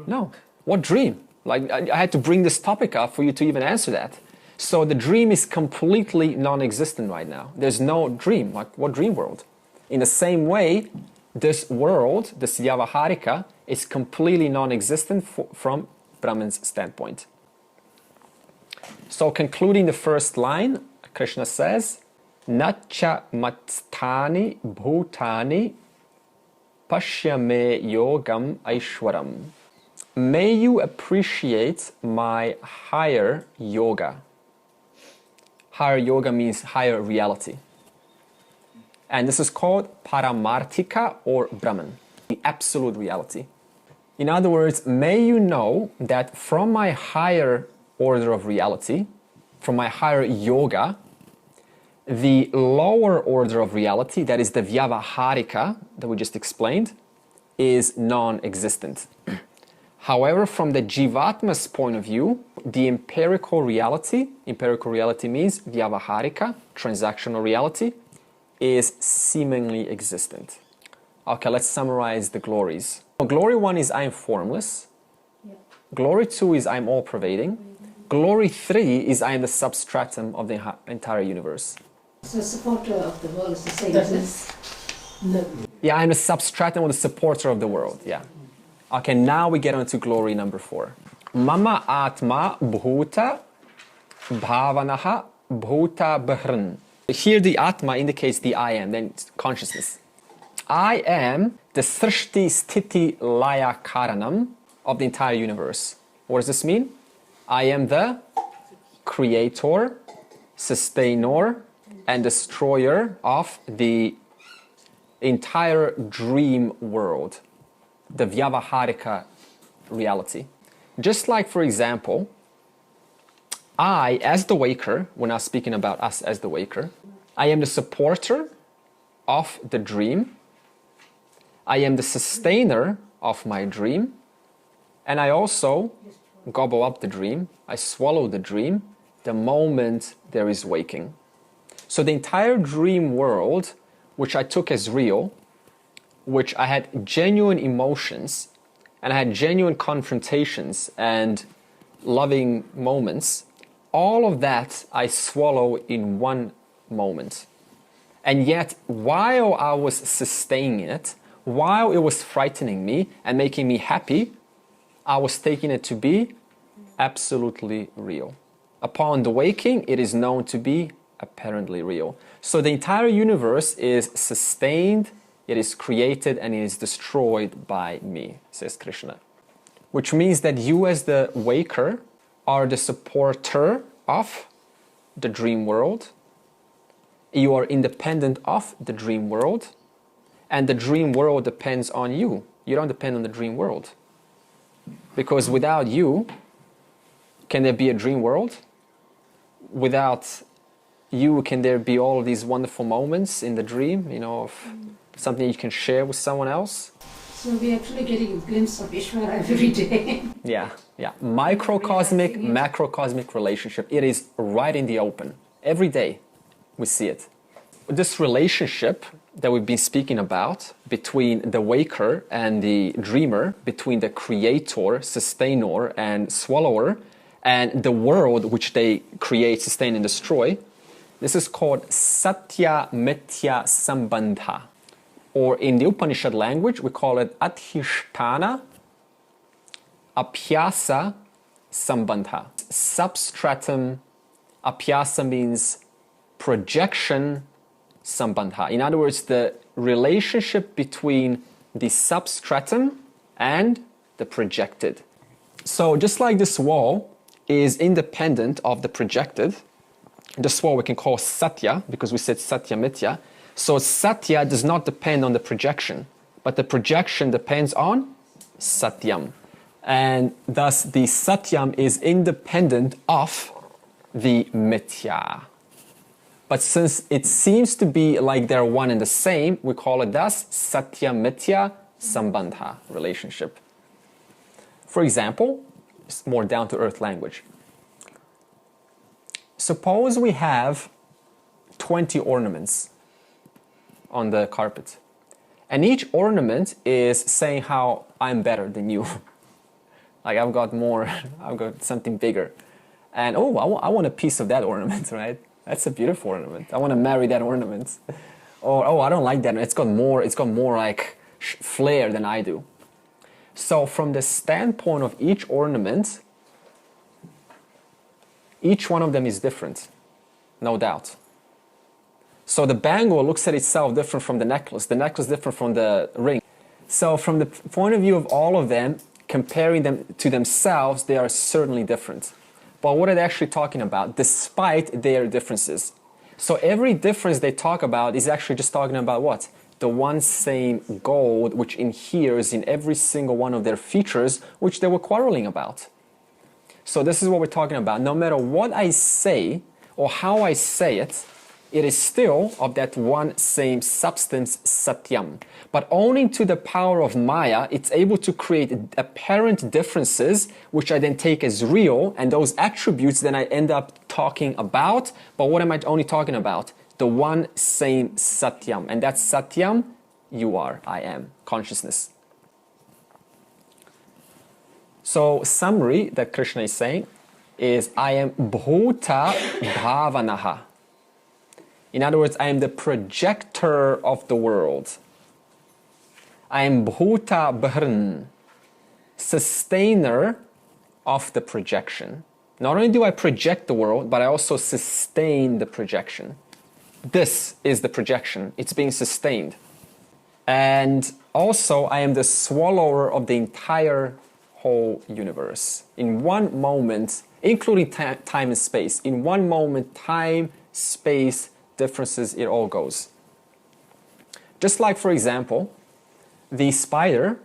No. What dream? Like, I had to bring this topic up for you to even answer that. So the dream is completely non-existent right now. There's no dream. Like, what dream world? In the same way, this world, this Vyavaharika, is completely non-existent from Brahman's standpoint. So concluding the first line, Krishna says, Nacha matstani bhutani pashyame yogam aishwaram. May you appreciate my higher yoga. Higher yoga means higher reality. And this is called Paramarthika or Brahman, the absolute reality. In other words, may you know that from my higher order of reality, from my higher yoga, the lower order of reality, that is the Vyavaharika that we just explained, is non-existent. However, from the Jivatma's point of view, the empirical reality means Vyavaharika, transactional reality, is seemingly existent. Okay, let's summarize the glories. Glory 1 is I am formless. Glory 2 is I am all-pervading. Glory 3 is I am the substratum of the entire universe. So the supporter of the world is the same as this? No. Yeah, I am the substratum or the supporter of the world, yeah. Okay, now we get on to glory number 4. Mama Atma Bhuta Bhavanaha Bhuta Bhrn. Here the Atma indicates the I am, then it's consciousness. I am the Srishti Sthiti Laya Karanam of the entire universe. What does this mean? I am the creator, sustainer, and destroyer of the entire dream world, the Vyavaharika reality. Just like, for example, I, as the waker, we're not speaking about us as the waker, I am the supporter of the dream, I am the sustainer of my dream, and I also gobble up the dream, I swallow the dream the moment there is waking. So the entire dream world, which I took as real, which I had genuine emotions, and I had genuine confrontations and loving moments, all of that I swallow in one moment. And yet, while I was sustaining it, while it was frightening me and making me happy, I was taking it to be absolutely real. Upon the waking, it is known to be apparently real. So the entire universe is sustained, it is created, and it is destroyed by me, says Krishna. Which means that you as the waker are the supporter of the dream world. You are independent of the dream world, and the dream world depends on you. You don't depend on the dream world. Because without you, can there be a dream world? Without you, can there be all of these wonderful moments in the dream, you know, of something you can share with someone else? So we're actually getting a glimpse of Ishvara every day. Yeah. Microcosmic, macrocosmic relationship. It is right in the open. Every day we see it. This relationship that we've been speaking about between the waker and the dreamer, between the creator, sustainer, and swallower, and the world which they create, sustain, and destroy, this is called Satya-Mithya Sambandha. Or in the Upanishad language, we call it Adhisthana Apyasa Sambandha. Substratum Apyasa means projection Sambandha. In other words, the relationship between the substratum and the projected. So just like this wall is independent of the projected, this wall we can call Satya, because we said Satya-Mithya. So Satya does not depend on the projection, but the projection depends on Satyam. And thus the Satyam is independent of the Mithya. But since it seems to be like they're one and the same, we call it thus Satya-Mithya Sambandha relationship. For example, it's more down-to-earth language. Suppose we have 20 ornaments on the carpet, and each ornament is saying how I'm better than you. Like I've got more, I've got something bigger. And oh, I want a piece of that ornament, right? That's a beautiful ornament. I want to marry that ornament. Or oh, I don't like that. It's got more like flair than I do. So from the standpoint of each ornament, each one of them is different, no doubt. So the bangle looks at itself different from the necklace different from the ring. So from the point of view of all of them, comparing them to themselves, they are certainly different. But what are they actually talking about, despite their differences? So every difference they talk about is actually just talking about what? The one same goal which inheres in every single one of their features, which they were quarreling about. So this is what we're talking about. No matter what I say or how I say it, it is still of that one same substance, Satyam. But owing to the power of Maya, it's able to create apparent differences, which I then take as real, and those attributes then I end up talking about. But what am I only talking about? The one same Satyam. And that's Satyam, you are, I am, consciousness. So summary that Krishna is saying is, I am Bhuta Bhavanaha. In other words, I am the projector of the world. I am Bhuta Bharn, sustainer of the projection. Not only do I project the world, but I also sustain the projection. This is the projection. It's being sustained. And also, I am the swallower of the entire whole universe. In one moment, including time and space, in one moment, time, space, differences, it all goes. Just like, for example, the spider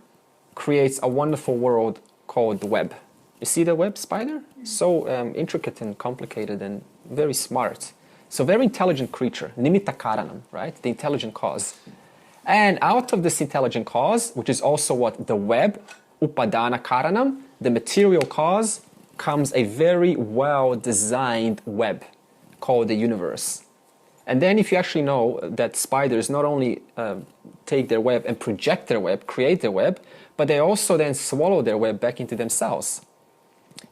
creates a wonderful world called the web. You see the web spider? So intricate and complicated and very smart. So very intelligent creature, nimitta karanam, right? The intelligent cause. And out of this intelligent cause, which is also what the web, upadana karanam, the material cause, comes a very well-designed web called the universe. And then if you actually know that spiders not only take their web and project their web, create their web, but they also then swallow their web back into themselves.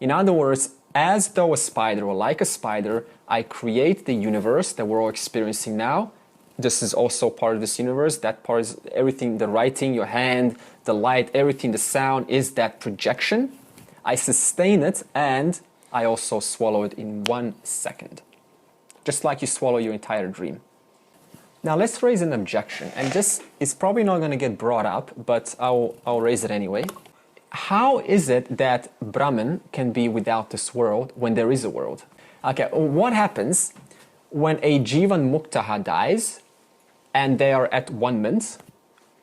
In other words, as though a spider or like a spider, I create the universe that we're all experiencing now. This is also part of this universe. That part is everything, the writing, your hand, the light, everything, the sound is that projection. I sustain it and I also swallow it in 1 second. Just like you swallow your entire dream. Now let's raise an objection, and this is probably not going to get brought up, but I'll raise it anyway. How is it that Brahman can be without this world when there is a world? Okay, what happens when a Jivan Muktaha dies and they are at one-ment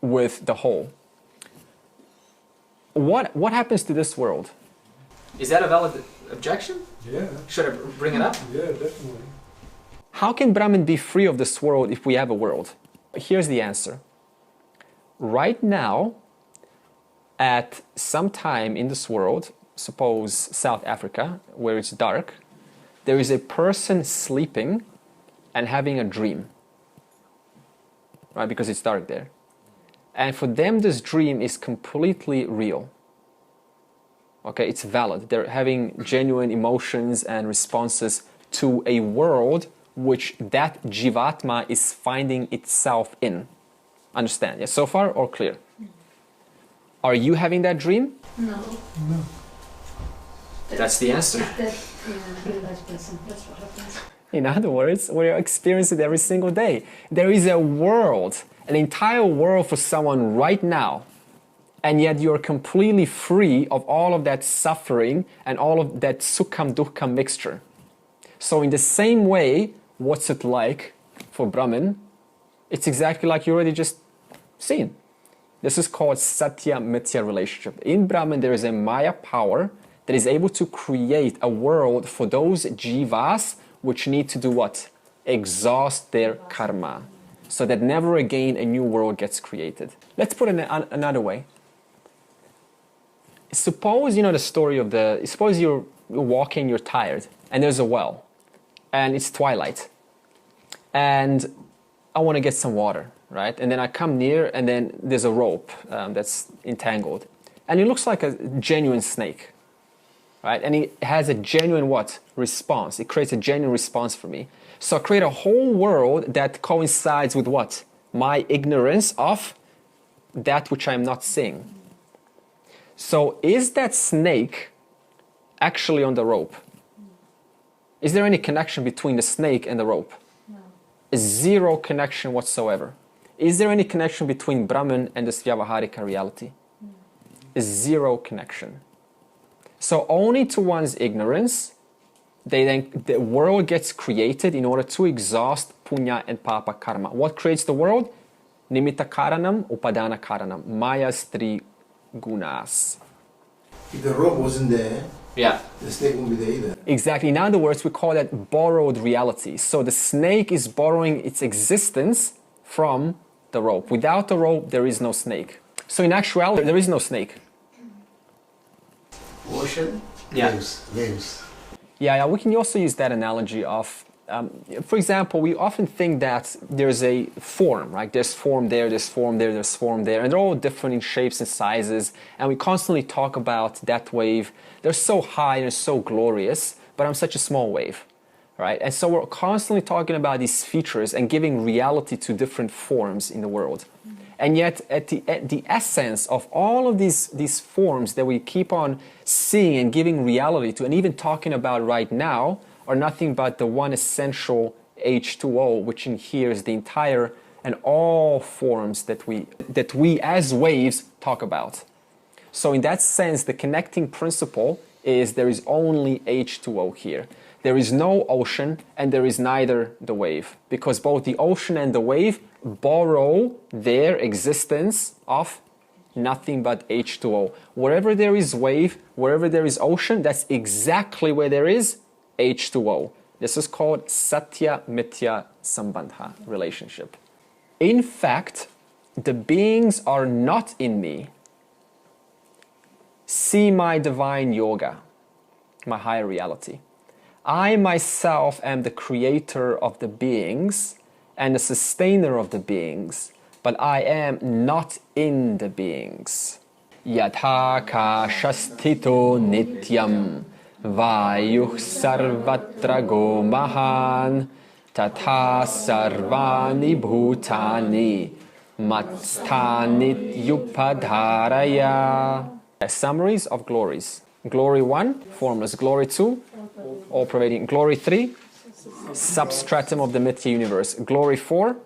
with the whole? What happens to this world? Is that a valid objection? Yeah. Should I bring it up? Yeah, definitely. How can Brahman be free of this world if we have a world? Here's the answer. Right now, at some time in this world, suppose South Africa, where it's dark, there is a person sleeping and having a dream, right? Because it's dark there. And for them, this dream is completely real. Okay, it's valid. They're having genuine emotions and responses to a world which that Jivatma is finding itself in. Understand? Yeah, so far or clear? Are you having that dream? No. No. That's the answer. That's what happens. In other words, we experience it every single day. There is a world, an entire world for someone right now, and yet you're completely free of all of that suffering and all of that sukham dukkham mixture. So in the same way, what's it like for Brahman? It's exactly like you already just seen. This is called Satya-Mithya relationship. In Brahman, there is a Maya power that is able to create a world for those jivas which need to do what? Exhaust their karma, so that never again a new world gets created. Let's put it another way. Suppose you know the story of suppose you're walking, you're tired, and there's a well, and it's twilight, and I want to get some water, right? And then I come near, and then there's a rope that's entangled, and it looks like a genuine snake, right? And it has a genuine what? Response. It creates a genuine response for me. So I create a whole world that coincides with what? My ignorance of that which I'm not seeing. So is that snake actually on the rope? Is there any connection between the snake and the rope? No. Zero connection whatsoever. Is there any connection between Brahman and this Vyavaharika reality? No. Zero connection. So only to one's ignorance, the world gets created in order to exhaust punya and papa karma. What creates the world? Nimitta karanam, upadana karanam. Maya's 3 gunas. If the rope wasn't there, yeah, the snake won't be there either. Exactly. In other words, we call that borrowed reality. So the snake is borrowing its existence from the rope. Without the rope, there is no snake. So in actuality, there is no snake. Ocean? Yeah. Waves. Yeah, we can also use that analogy of, for example, we often think that there's a form, right? There's form there, there's form there, there's form there, and they're all different in shapes and sizes, and we constantly talk about that wave. They're so high and so glorious, but I'm such a small wave, right? And so we're constantly talking about these features and giving reality to different forms in the world. And yet, at the essence of all of these forms that we keep on seeing and giving reality to, and even talking about right now, are nothing but the one essential H2O, which inheres the entire and all forms that we as waves talk about. So in that sense, the connecting principle is there is only H2O here. There is no ocean and there is neither the wave, because both the ocean and the wave borrow their existence of nothing but H2O. Wherever there is wave, wherever there is ocean, that's exactly where there is H2O. This is called Satya-Mithya Sambandha relationship. In fact, the beings are not in me. See my divine yoga, my higher reality. I myself am the creator of the beings and the sustainer of the beings, but I am not in the beings. Yatha ka shastito nityam Vayuh sarvatra go mahan tatha sarvani bhutani matstanit yupadharaya. Summaries of glories. Glory 1, formless. Glory 2, all-pervading. Glory 3, substratum of the Mithya universe. Glory 4,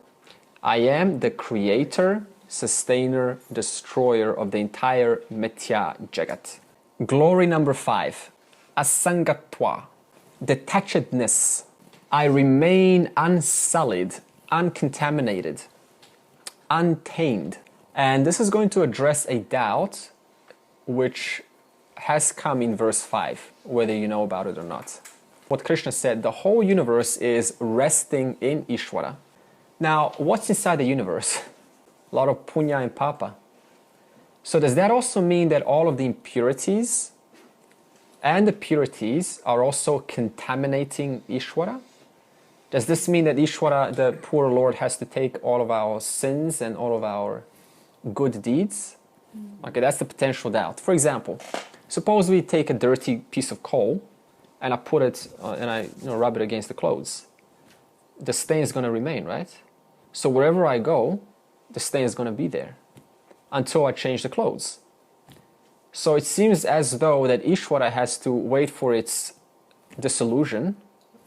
I am the creator, sustainer, destroyer of the entire Mithya Jagat. Glory number 5, asangatva, detachedness. I remain unsullied, uncontaminated, untamed. And this is going to address a doubt which has come in verse 5, whether you know about it or not. What Krishna said, the whole universe is resting in Ishvara. Now, what's inside the universe? A lot of punya and papa. So does that also mean that all of the impurities and the purities are also contaminating Ishvara? Does this mean that Ishvara, the poor Lord, has to take all of our sins and all of our good deeds? Okay, that's the potential doubt. For example, suppose we take a dirty piece of coal and I put it and I rub it against the clothes. The stain is going to remain, right? So wherever I go, the stain is going to be there until I change the clothes. So it seems as though that Ishvara has to wait for its dissolution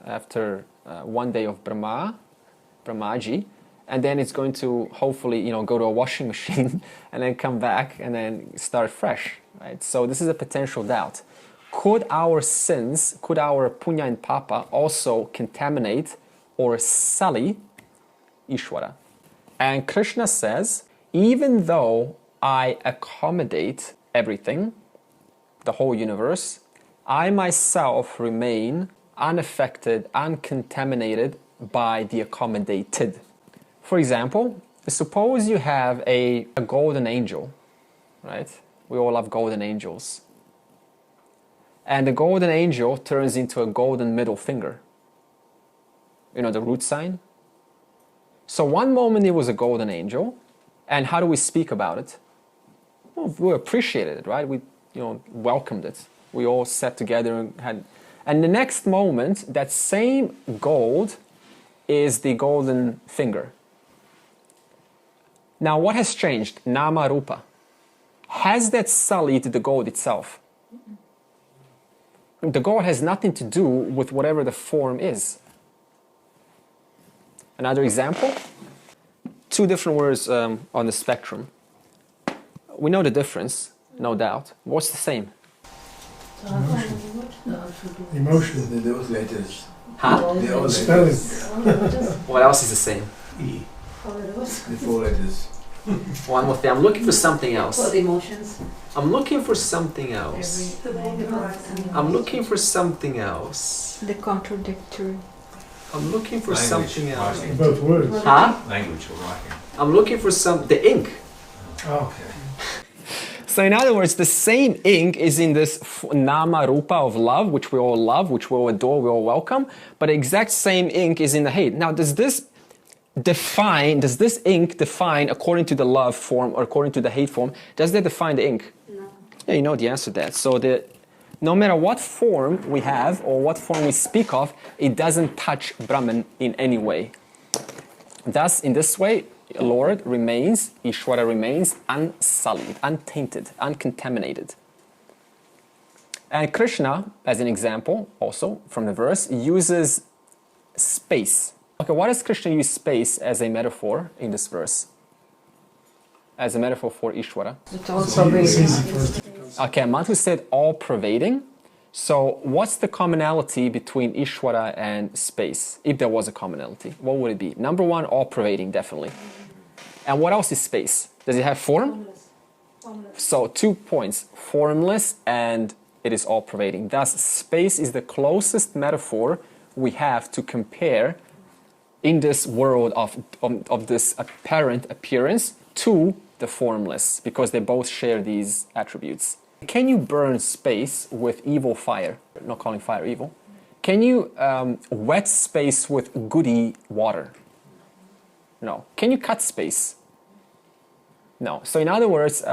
after one day of Brahmaji, and then it's going to hopefully go to a washing machine and then come back and then start fresh, right? So this is a potential doubt. Could our sins, could our punya and papa also contaminate or sully Ishvara? And Krishna says, even though I accommodate everything, the whole universe, I myself remain unaffected, uncontaminated by the accommodated. For example, suppose you have a golden angel, right? We all love golden angels. And the golden angel turns into a golden middle finger. You know, the root sign. So one moment it was a golden angel, and how do we speak about it? Well, we appreciated it, right? We welcomed it. We all sat together and had... And the next moment, that same gold is the golden finger. Now, what has changed? Nama Rupa. Has that sullied the gold itself? The gold has nothing to do with whatever the form is. Another example? Two different words on the spectrum. We know the difference, no doubt. What's the same? Emotion. Those letters. Huh? Those Spelling. letters. What else is the same? E. The 4 letters. One more thing. I'm looking for something else. For the emotions. I'm looking for something else. I'm looking for something else. The contradictory. I'm looking for something else. Both words. Huh? Language or writing. I'm looking for the ink. Oh, okay. So in other words, the same ink is in this nama rupa of love, which we all love, which we all adore, we all welcome, but the exact same ink is in the hate. Now, does this ink define according to the love form or according to the hate form? Does that define the ink? No. Yeah, you know the answer to that. So no matter what form we have or what form we speak of, it doesn't touch Brahman in any way. Thus, in this way, Lord remains, Ishvara remains unsullied, untainted, uncontaminated. And Krishna, as an example, also from the verse, uses space. Okay, why does Krishna use space as a metaphor in this verse? As a metaphor for Ishvara? It's also It's very easy for us to Okay, Madhu said all-pervading. So what's the commonality between Ishvara and space? If there was a commonality, what would it be? Number one, all-pervading, definitely. And what else is space? Does it have form? Formless. So 2 points, formless and it is all-pervading. Thus, space is the closest metaphor we have to compare in this world of this apparent appearance to the formless, because they both share these attributes. Can you burn space with evil fire? Not calling fire evil. Can you wet space with goody water? No. Can you cut space? No. So in other words,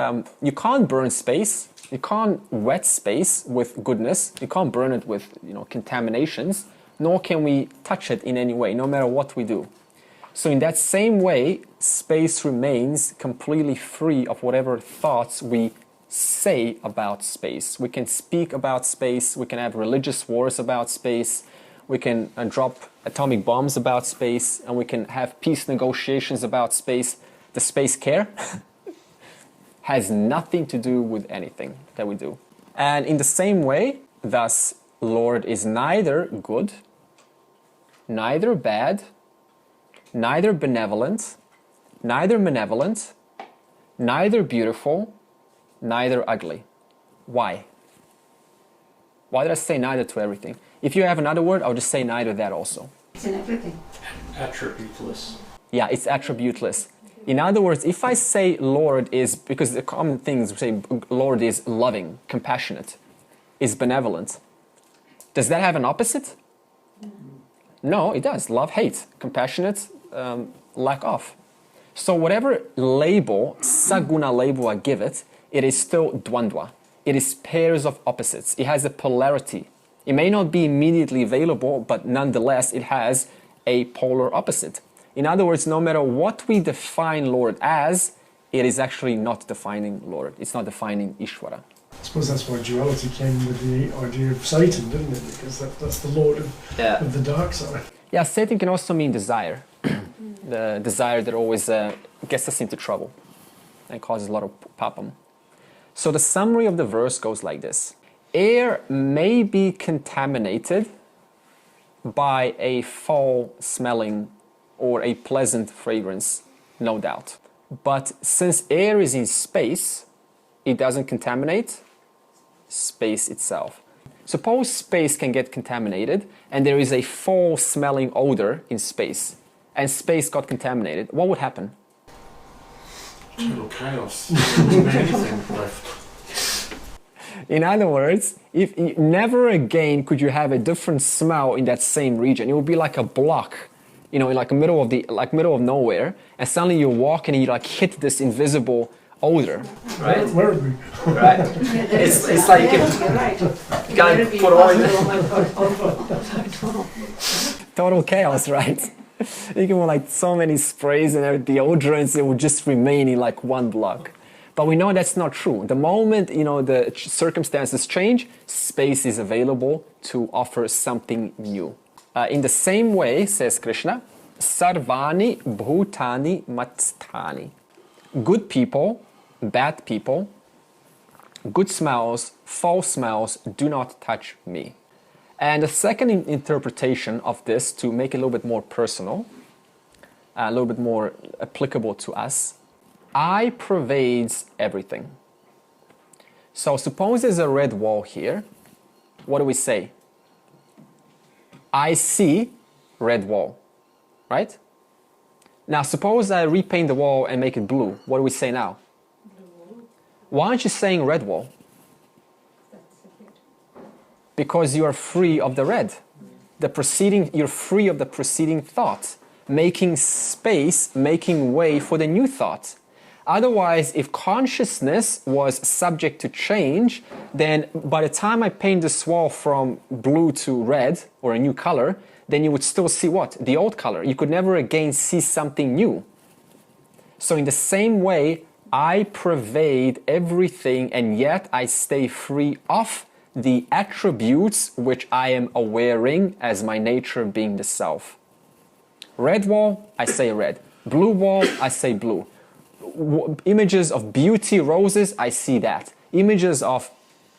you can't burn space You can't wet space with goodness. You can't burn it with, contaminations, nor can we touch it in any way, no matter what we do. So in that same way, space remains completely free of whatever thoughts we say about space. We can speak about space, we can have religious wars about space, we can drop atomic bombs about space, and we can have peace negotiations about space. The space care has nothing to do with anything that we do. And in the same way, thus, Lord is neither good, neither bad, neither benevolent, neither malevolent, neither beautiful, neither ugly. Why? Why did I say neither to everything? If you have another word, I'll just say neither that also. It's in everything. Attributeless. Yeah, it's attributeless. In other words, if I say Lord is, because the common things say Lord is loving, compassionate, is benevolent, does that have an opposite? No, it does. Love, hate, compassionate, lack of. So whatever label, saguna label I give it, it is still dvandva. It is pairs of opposites. It has a polarity. It may not be immediately available, but nonetheless it has a polar opposite. In other words, no matter what we define Lord as, it is actually not defining Lord. It's not defining Ishvara. I suppose that's why duality came with the idea of Satan, didn't it? Because that's the Lord of the dark side. Yeah, Satan can also mean desire. The desire that always gets us into trouble and causes a lot of papam. So the summary of the verse goes like this. Air may be contaminated by a foul-smelling or a pleasant fragrance, no doubt. But since air is in space, it doesn't contaminate space itself. Suppose space can get contaminated and there is a foul-smelling odor in space, and space got contaminated. What would happen? Total chaos. There wouldn't be anything left. In other words, if never again could you have a different smell in that same region. It would be like a block, in like the middle of nowhere, and suddenly you walk and you hit this invisible odor. Right? Where are we? Right. It's like you can't put all in total chaos, right? You can put so many sprays and deodorants, it would just remain in one block. But we know that's not true. The moment the circumstances change, space is available to offer something new. In the same way, says Krishna, Sarvani Bhutani Matstani. Good people, bad people, good smells, false smells do not touch me. And the second interpretation of this, to make it a little bit more personal, a little bit more applicable to us, I pervades everything. So suppose there's a red wall here. What do we say? I see red wall, right? Now suppose I repaint the wall and make it blue. What do we say now? Why aren't you saying red wall? Because you are free of the red. You're free of the preceding thought, making space, making way for the new thought. Otherwise, if consciousness was subject to change, then by the time I paint this wall from blue to red, or a new color, then you would still see what? The old color. You could never again see something new. So in the same way, I pervade everything, and yet I stay free of the attributes which I am awareing as my nature being the self. Red wall, I say red. Blue wall, I say blue. Images of beauty, roses, I see that. Images of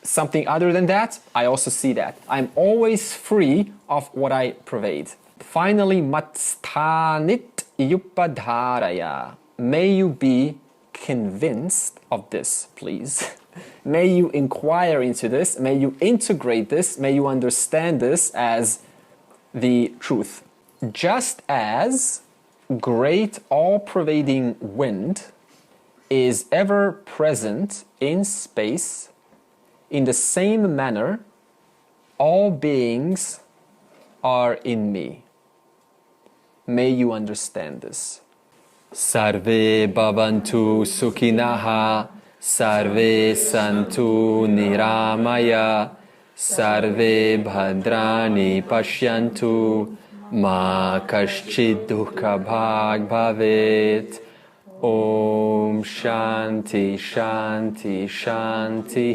something other than that, I also see that. I'm always free of what I pervade. Finally, matstanit yupadharaya. May you be convinced of this, please. May you inquire into this, may you integrate this, may you understand this as the truth. Just as great all-pervading wind is ever present in space, in the same manner, all beings are in me. May you understand this. Sarve bhavantu sukhinaha Sarve santu niramaya. Sarve bhadrani pashyantu. Ma kaschid dukkha bhag bhavet. Om Shanti Shanti Shanti.